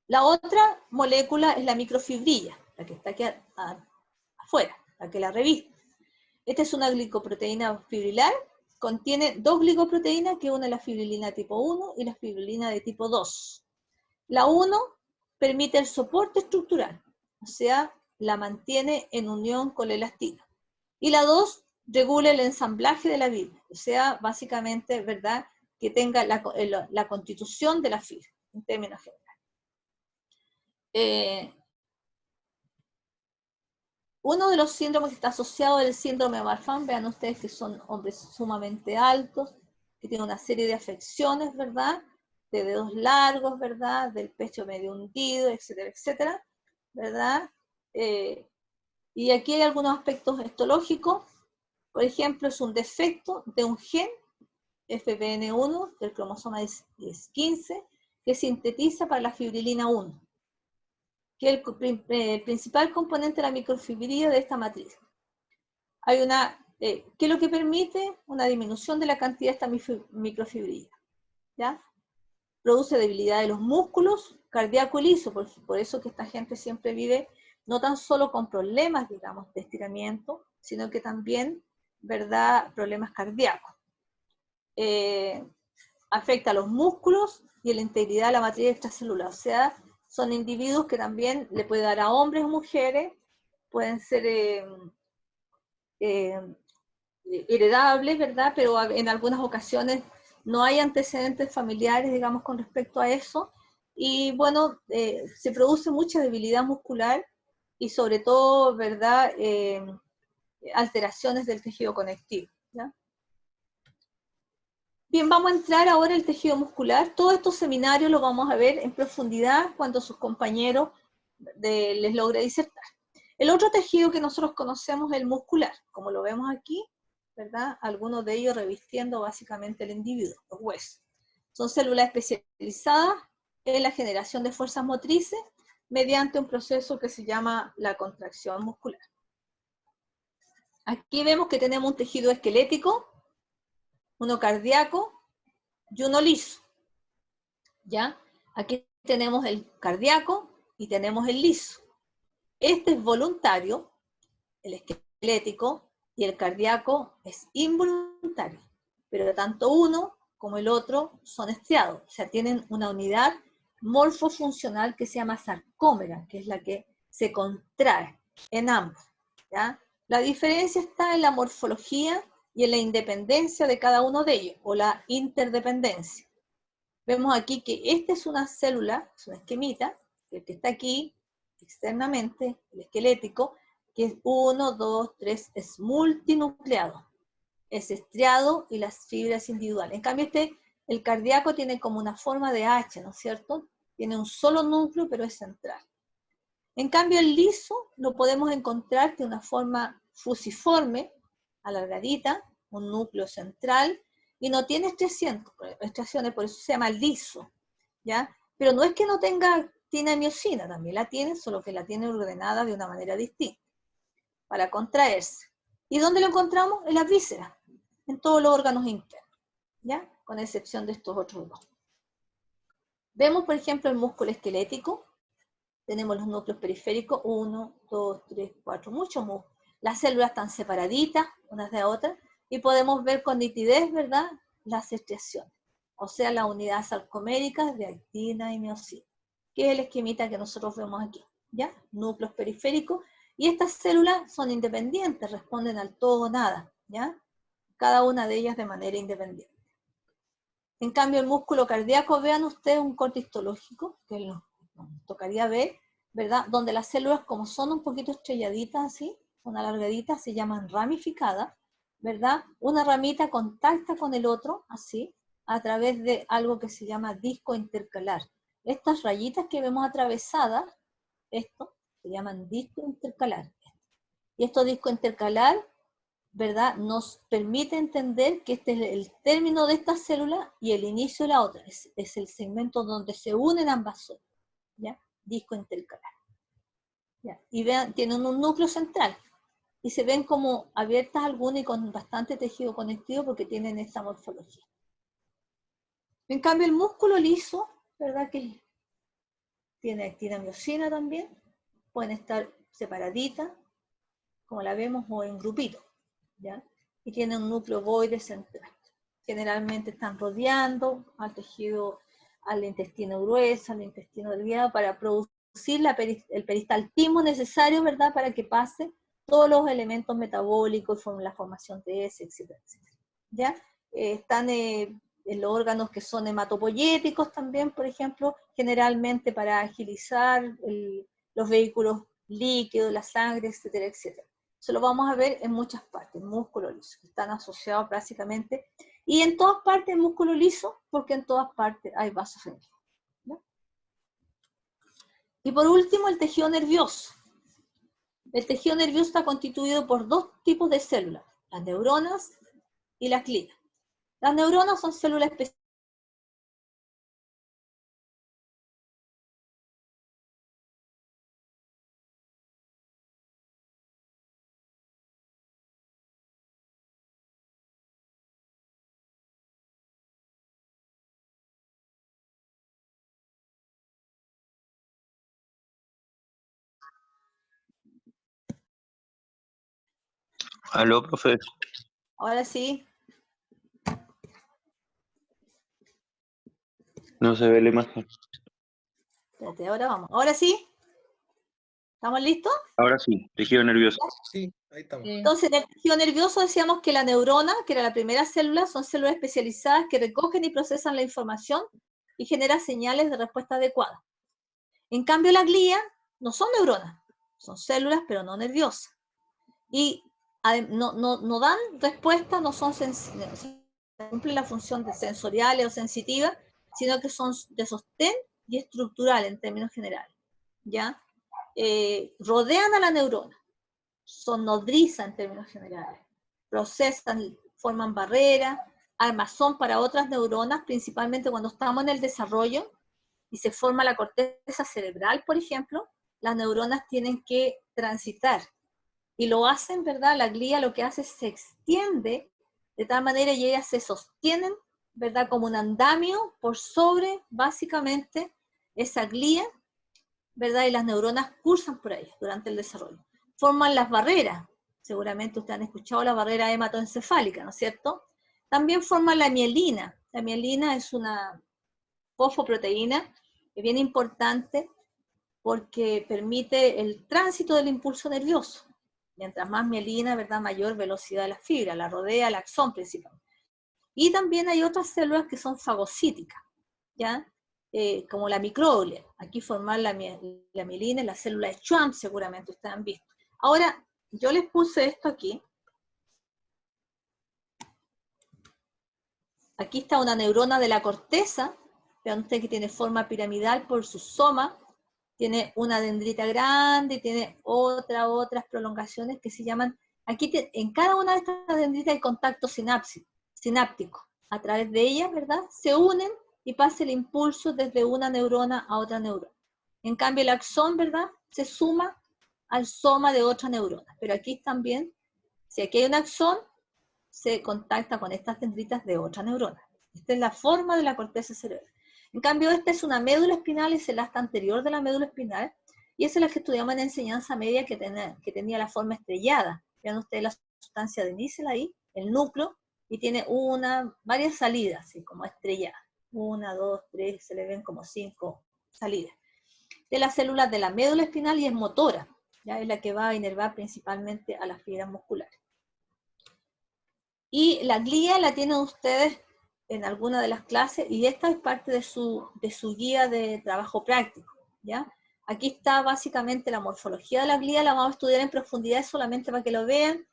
La otra molécula es la microfibrilla, la que está aquí afuera, la que la reviste. Esta es una glicoproteína fibrilar, contiene dos glicoproteínas, que una es la fibrilina tipo 1 y la fibrilina de tipo 2. La 1 permite el soporte estructural, o sea, la mantiene en unión con la elastina. Y la 2 regula el ensamblaje de la fibra, o sea, básicamente, ¿verdad?, que tenga la constitución de la fibra, en términos generales. Uno de los síndromes que está asociado es el síndrome de Marfan. Vean ustedes que son hombres sumamente altos, que tienen una serie de afecciones, ¿verdad?, de dedos largos, ¿verdad?, del pecho medio hundido, etcétera, etcétera, ¿verdad? Y aquí hay algunos aspectos histológicos. Por ejemplo, es un defecto de un gen, FBN1, del cromosoma 15, que sintetiza para la fibrilina 1, que es el principal componente de la microfibrilla de esta matriz. Hay ¿qué es lo que permite? Una disminución de la cantidad de esta microfibrilla, ¿ya? Produce debilidad de los músculos cardíaco y liso, por eso que esta gente siempre vive no tan solo con problemas, digamos, de estiramiento, sino que también, ¿verdad?, problemas cardíacos. Afecta a los músculos y a la integridad de la matriz extracelular, o sea, son individuos que también le puede dar a hombres o mujeres, pueden ser heredables, ¿verdad?, pero en algunas ocasiones no hay antecedentes familiares, digamos, con respecto a eso, y bueno, se produce mucha debilidad muscular y sobre todo, ¿verdad?, alteraciones del tejido conectivo, ¿ya? Bien, vamos a entrar ahora al tejido muscular. Todos estos seminarios los vamos a ver en profundidad cuando sus compañeros les logre disertar. El otro tejido que nosotros conocemos es el muscular, como lo vemos aquí, ¿verdad? Algunos de ellos revistiendo básicamente el individuo, los huesos. Son células especializadas en la generación de fuerzas motrices mediante un proceso que se llama la contracción muscular. Aquí vemos que tenemos un tejido esquelético, uno cardíaco y uno liso. ¿Ya? Aquí tenemos el cardíaco y tenemos el liso. Este es voluntario, el esquelético, y el cardíaco es involuntario. Pero tanto uno como el otro son estriados, o sea, tienen una unidad morfofuncional que se llama sarcómera, que es la que se contrae en ambos. ¿Ya? La diferencia está en la morfología y en la independencia de cada uno de ellos, o la interdependencia. Vemos aquí que esta es una célula, es una esquemita, el que está aquí externamente, el esquelético, que es 1, 2, 3, es multinucleado, es estriado y las fibras individuales. En cambio el cardíaco tiene como una forma de H, ¿no es cierto? Tiene un solo núcleo, pero es central. En cambio el liso lo podemos encontrar de una forma fusiforme, alargadita, un núcleo central, y no tiene estriaciones, por eso se llama liso, ¿ya? Pero no es que no tiene miosina, también la tiene, solo que la tiene ordenada de una manera distinta, para contraerse. ¿Y dónde lo encontramos? En las vísceras, en todos los órganos internos, ¿ya? Con excepción de estos otros dos. Vemos, por ejemplo, el músculo esquelético, tenemos los núcleos periféricos, 1, 2, 3, 4, muchos músculos. Las células están separaditas unas de otras, y podemos ver con nitidez, ¿verdad?, las estriaciones, o sea, las unidades sarcoméricas de actina y miosina, que es el esquemita que nosotros vemos aquí, ¿ya? Núcleos periféricos, y estas células son independientes, responden al todo o nada, ¿ya? Cada una de ellas de manera independiente. En cambio, el músculo cardíaco, vean ustedes un corte histológico, que nos tocaría ver, ¿verdad? Donde las células, como son un poquito estrelladitas así, son alargaditas, se llaman ramificadas, ¿verdad? Una ramita contacta con el otro, así, a través de algo que se llama disco intercalar. Estas rayitas que vemos atravesadas, esto, se llaman disco intercalar. Y estos disco intercalar, ¿verdad?, nos permite entender que este es el término de esta célula y el inicio de la otra. Es el segmento donde se unen ambas células, ¿ya? Disco intercalar. ¿Ya? Y vean, tienen un núcleo central. Y se ven como abiertas algunas y con bastante tejido conectivo porque tienen esta morfología. En cambio, el músculo liso, ¿verdad?, que tiene actina miosina también, pueden estar separaditas, como la vemos, o en grupitos, ¿ya? Y tienen un núcleo ovoide central. Generalmente están rodeando al tejido, al intestino grueso, al intestino delgado, para producir el peristaltismo necesario, ¿verdad?, para que pase todos los elementos metabólicos, la formación de ese, etcétera, etcétera. ¿Ya? Están en los órganos que son hematopoyéticos también, por ejemplo, generalmente para agilizar los vehículos líquidos, la sangre, etcétera, etcétera. Eso lo vamos a ver en muchas partes, músculo liso, que están asociados básicamente, y en todas partes el músculo liso, porque en todas partes hay vasos sanguíneos. ¿No? Y por último, el tejido nervioso. El tejido nervioso está constituido por dos tipos de células, las neuronas y las glias. Las neuronas son células específicas Aló, profe. Ahora sí, No se ve la imagen. espérate, ahora vamos. ¿Ahora sí? ¿Estamos listos? Ahora sí, tejido nervioso. Sí, ahí estamos. Entonces, en el tejido nervioso decíamos que la neurona, que era la primera célula, son células especializadas que recogen y procesan la información y generan señales de respuesta adecuada. En cambio, la glía no son neuronas, son células pero no nerviosas. Y no dan respuesta, no son sensibles. cumplen la función de sensoriales o sensitiva, sino que son de sostén y estructural en términos generales, ¿ya? Rodean a la neurona, son nodriza en términos generales, procesan, forman barreras, armazón para otras neuronas, principalmente cuando estamos en el desarrollo y se forma la corteza cerebral, por ejemplo, las neuronas tienen que transitar, y lo hacen, ¿verdad? La glía lo que hace es se extiende de tal manera y ellas se sostienen, ¿verdad? Como un andamio por sobre, básicamente, esa glía, ¿verdad? Y las neuronas cursan por ahí durante el desarrollo. Forman las barreras, seguramente ustedes han escuchado la barrera hematoencefálica, ¿no es cierto? También forman la mielina. La mielina es una fosfoproteína que es bien importante porque permite el tránsito del impulso nervioso. Mientras más mielina, ¿verdad? Mayor velocidad de la fibra, la rodea el axón principalmente. Y también hay otras células que son fagocíticas, ¿ya? Como la microglia. Aquí formar la mielina en la célula de Schwann, seguramente ustedes han visto. Ahora, yo les puse esto aquí. Aquí está una neurona de la corteza. Vean ustedes que tiene forma piramidal por su soma. Tiene una dendrita grande y tiene otras prolongaciones que se llaman, aquí en cada una de estas dendritas hay contacto sináptico. A través de ellas, ¿verdad? Se unen y pasa el impulso desde una neurona a otra neurona. En cambio el axón, ¿verdad? Se suma al soma de otra neurona. Pero aquí también, si aquí hay un axón, se contacta con estas dendritas de otra neurona. Esta es la forma de la corteza cerebral. En cambio, esta es una médula espinal, es el asta anterior de la médula espinal, y esa es la que estudiamos en enseñanza media que tenía la forma estrellada. Vean ustedes la sustancia de níquel ahí, el núcleo, y tiene varias salidas, así como estrellada. 1, 2, 3, se le ven como 5 salidas. De las células de la médula espinal y es motora, ¿ya? Es la que va a inervar principalmente a las fibras musculares. Y la glía la tienen ustedes en alguna de las clases, y esta es parte de su guía de trabajo práctico, ¿ya? Aquí está básicamente la morfología de la glía, la vamos a estudiar en profundidad solamente para que lo vean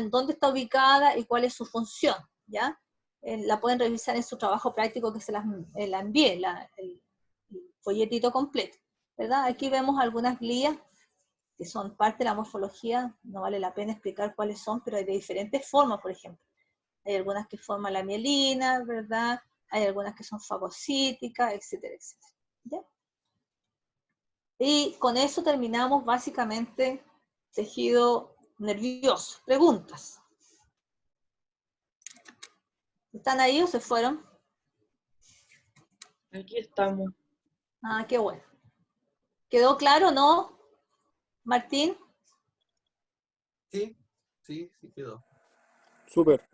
dónde está ubicada y cuál es su función, ¿ya? La pueden revisar en su trabajo práctico que se la envié, el folletito completo, ¿verdad? Aquí vemos algunas glías que son parte de la morfología, no vale la pena explicar cuáles son, pero hay de diferentes formas, por ejemplo. Hay algunas que forman la mielina, ¿verdad? Hay algunas que son fagocíticas, etcétera, etcétera. ¿Ya? Y con eso terminamos básicamente tejido nervioso. Preguntas. ¿Están ahí o se fueron? Aquí estamos. Ah, qué bueno. ¿Quedó claro, no, Martín? Sí, sí quedó. Súper.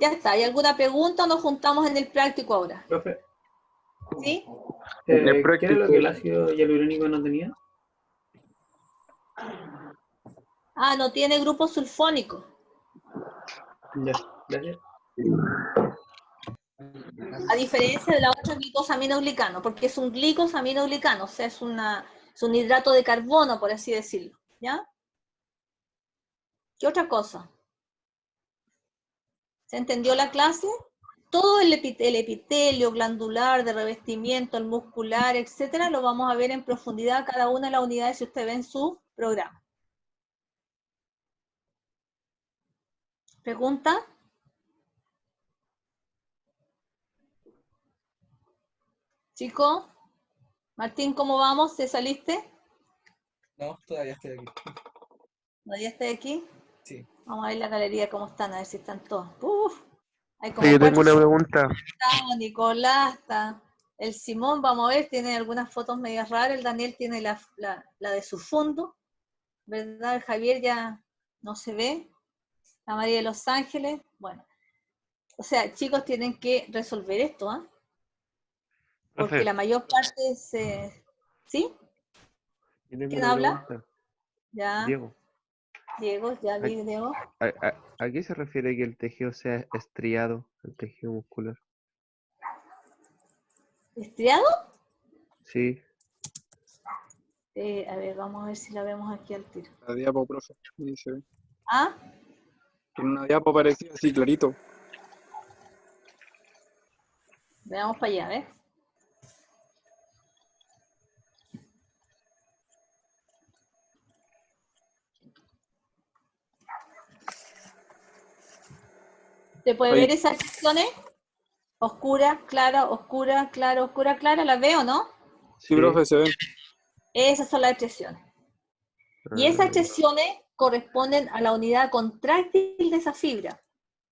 Ya está. ¿Hay alguna pregunta o nos juntamos en el práctico ahora? Profe, ¿Sí? El ¿qué era práctico. lo que el ácido hialurónico no tenía? Ah, no tiene grupo sulfónico. Ya, gracias. A diferencia de la otra glicosaminoglicano, porque es un glicosaminoglicano, o sea, es un hidrato de carbono, por así decirlo, ¿ya? ¿Qué otra cosa? ¿Se entendió la clase? Todo el epitelio glandular, de revestimiento, el muscular, etcétera, lo vamos a ver en profundidad cada una de las unidades si usted ve en su programa. ¿Pregunta? Chico, Martín, ¿cómo vamos? ¿Te saliste? No, todavía estoy aquí. ¿Todavía estoy aquí? Sí. Vamos a ver la galería cómo están, a ver si están todos. Uf, hay como Sí, yo tengo 4 una pregunta. está Nicolás, está el Simón, vamos a ver, tiene algunas fotos medias raras, el Daniel tiene la de su fondo, ¿verdad? El Javier ya no se ve, la María de Los Ángeles, bueno. O sea, chicos, tienen que resolver esto, ¿ah? Porque Profe, la mayor parte se... ¿Sí? yo tengo ¿Quién una habla? pregunta. Ya, Diego, Diego, ya vi, Diego. ¿a qué se refiere que el tejido sea estriado, el tejido muscular? ¿Estriado? Sí, A ver, vamos a ver si la vemos aquí al tiro. La diapo, profe. Ahí se ve. ¿Ah? En una diapo parecía así clarito. Veamos para allá, a ver. ¿Se puede Ahí. ver esas secciones? Oscura, clara, oscura, clara, oscura, clara. ¿Las veo, no? Sí, profe, se ven. Esas son las expresiones. Y esas expresiones corresponden a la unidad contráctil de esa fibra.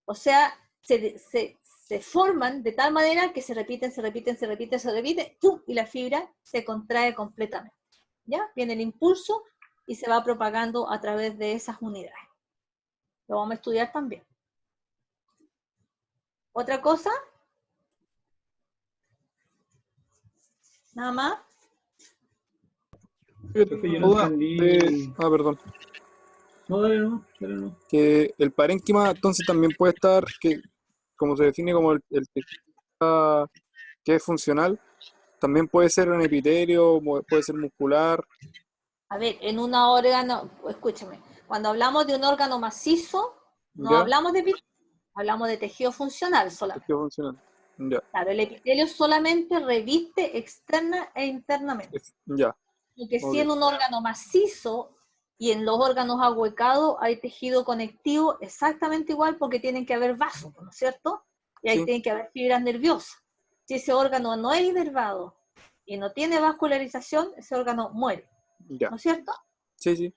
O sea, se forman de tal manera que se repiten, ¡pum! Y la fibra se contrae completamente. ¿Ya? Viene el impulso y se va propagando a través de esas unidades. Lo vamos a estudiar también. ¿Otra cosa? ¿Nada más? Profe, yo no Duda entendí. perdón. No, dale no. Que el parénquima entonces también puede estar, que como se define como el tejido que es funcional, también puede ser un epitelio, puede ser muscular. A ver, en un órgano, escúchame, cuando hablamos de un órgano macizo, no ¿Ya? hablamos de epitelio, hablamos de tejido funcional solamente. Tejido funcional. Ya. Claro, el epitelio solamente reviste externa e internamente. Ya. Porque si Ok. en un órgano macizo y en los órganos ahuecados hay tejido conectivo exactamente igual porque tienen que haber vasos, ¿no es cierto? Y ahí Sí. tienen que haber fibras nerviosas. Si ese órgano no es inervado y no tiene vascularización, ese órgano muere, Ya. ¿no es cierto? Sí, sí.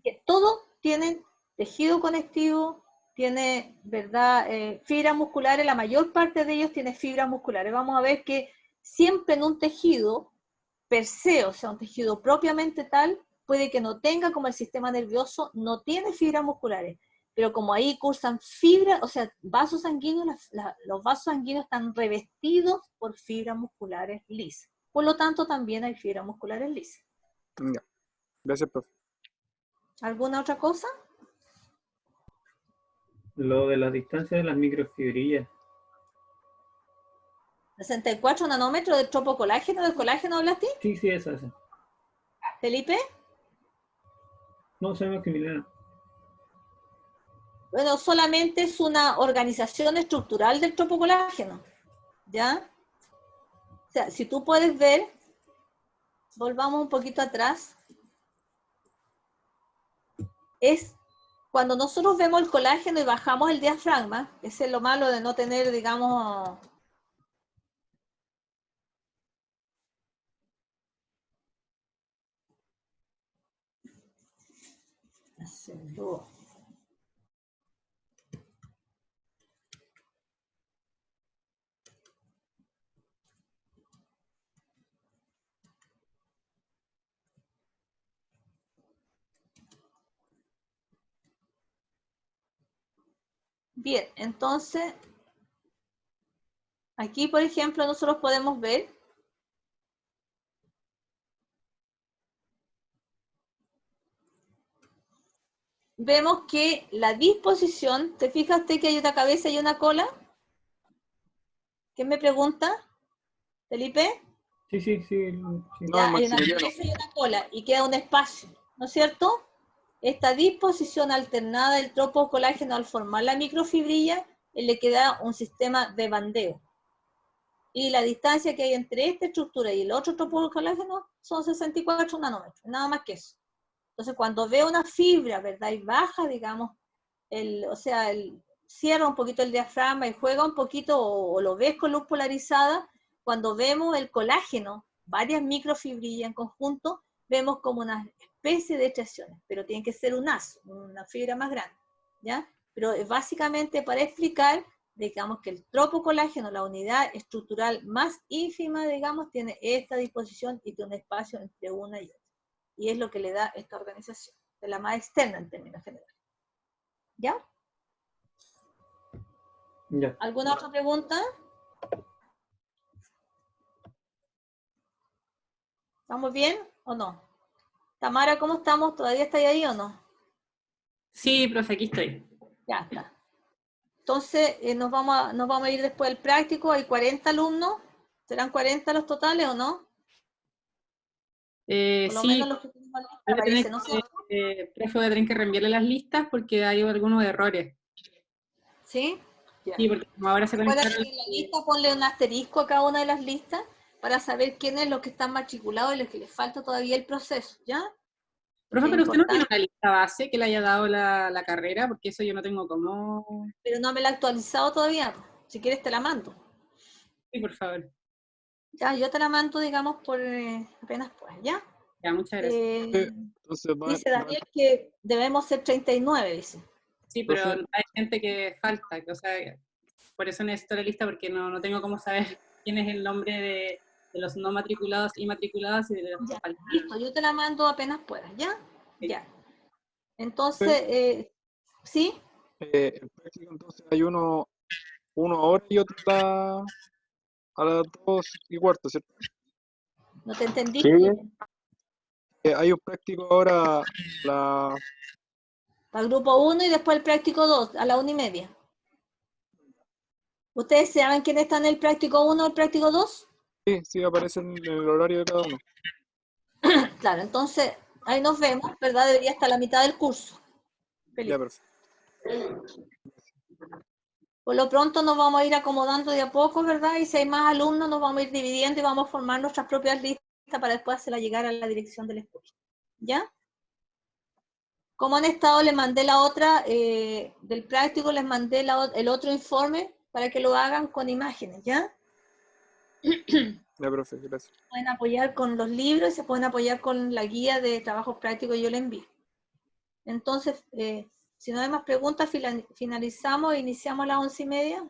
Que todos tienen tejido conectivo, tiene, ¿verdad? Fibras musculares, la mayor parte de ellos tiene fibras musculares. Vamos a ver que siempre en un tejido per se, o sea, un tejido propiamente tal, puede que no tenga, como el sistema nervioso, no tiene fibras musculares, pero como ahí cursan fibras, o sea, vasos sanguíneos, los vasos sanguíneos están revestidos por fibras musculares lisas. Por lo tanto, también hay fibras musculares lisas. Ya. Gracias, profe. ¿Alguna otra cosa? Lo de las distancias de las microfibrillas. 64 nanómetros del tropocolágeno, ¿del colágeno hablaste, Sí, esa. Felipe? No, sabemos que Milena. Bueno, solamente es una organización estructural del tropocolágeno, ¿ya? O sea, si tú puedes ver, volvamos un poquito atrás, es cuando nosotros vemos el colágeno y bajamos el diafragma, ese es lo malo de no tener, digamos, bien, entonces, aquí, por ejemplo, nosotros podemos ver vemos que la disposición, ¿te fijas usted que hay una cabeza y una cola? ¿Quién me pregunta? ¿Felipe? Sí. No, Ya, el hay una Maximiliano. cabeza y una cola y queda un espacio, ¿no es cierto? Esta disposición alternada del tropocolágeno al formar la microfibrilla le queda un sistema de bandeo. Y la distancia que hay entre esta estructura y el otro tropocolágeno son 64 nanómetros, nada más que eso. Entonces, cuando veo una fibra, ¿verdad? Y baja, digamos, cierra un poquito el diafragma y juega un poquito, o lo ves con luz polarizada, cuando vemos el colágeno, varias microfibrillas en conjunto, vemos como una especie de estriaciones, pero tiene que ser un haz, una fibra más grande, ¿ya? Pero básicamente para explicar, digamos que el tropocolágeno, la unidad estructural más ínfima, digamos, tiene esta disposición y tiene un espacio entre una y otra. Y es lo que le da esta organización, de la más externa en términos generales. ¿Ya? Ya. ¿Alguna otra pregunta? ¿Estamos bien o no? Tamara, ¿cómo estamos? ¿Todavía estáis ahí o no? Sí, profe, aquí estoy. Ya está. Entonces, nos vamos a ir después al práctico. Hay 40 alumnos. ¿Serán 40 los totales o no? Por lo menos Sí, los que tenemos lista, voy a tener parece, ¿no es cierto? profe, voy a tener que reenviarle las listas porque hay algunos errores. ¿Sí? Ya. Sí, porque como ahora se Acuérdate conectaron. que en la lista ponle un asterisco a cada una de las listas para saber quiénes los que están matriculados y los que les falta todavía el proceso, ¿ya? Profe, Es pero usted no tiene importante, una lista base que le haya dado la carrera, porque eso yo no tengo como. pero no me la he actualizado todavía. Si quieres te la mando. Sí, por favor. Ya, yo te la mando, digamos, por apenas pues, ¿ya? Ya, muchas gracias. Entonces Dice Daniel que debemos ser 39, dice. Sí, pero profe. hay gente que falta, o sea, por eso necesito la lista, porque no tengo cómo saber quién es el nombre de los no matriculados y matriculados y de los que Ya, faltan. listo, yo te la mando apenas puedas, ¿ya? Sí. Ya. Entonces, ¿sí? El práctico entonces hay uno ahora y otro a las 2:15, ¿cierto? ¿No te entendí? Hay un práctico ahora la Para el grupo 1 y después el práctico 2, a la 1:30. ¿Ustedes saben quién está en el práctico 1 o el práctico 2? sí aparece en el horario de cada uno. Claro, entonces ahí nos vemos, ¿verdad? Debería estar la mitad del curso. Ya, Felipe. perfecto. Por lo pronto nos vamos a ir acomodando de a poco, ¿verdad? Y si hay más alumnos, nos vamos a ir dividiendo y vamos a formar nuestras propias listas para después hacerla llegar a la dirección del estudio. ¿Ya? Como han estado, les mandé la otra, del práctico, les mandé el otro informe para que lo hagan con imágenes, ¿ya? Ya, profe, gracias. Pueden apoyar con los libros y se pueden apoyar con la guía de trabajos prácticos que yo le envío. Entonces, si no hay más preguntas, finalizamos e iniciamos a las 11:30.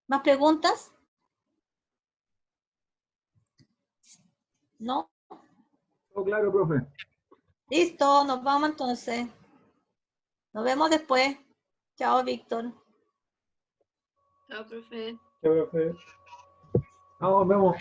¿Más preguntas? ¿No? Todo claro, profe. Listo, nos vamos entonces. Nos vemos después. Chao, Víctor. Chao, profe. Ya, profe. Nos vemos.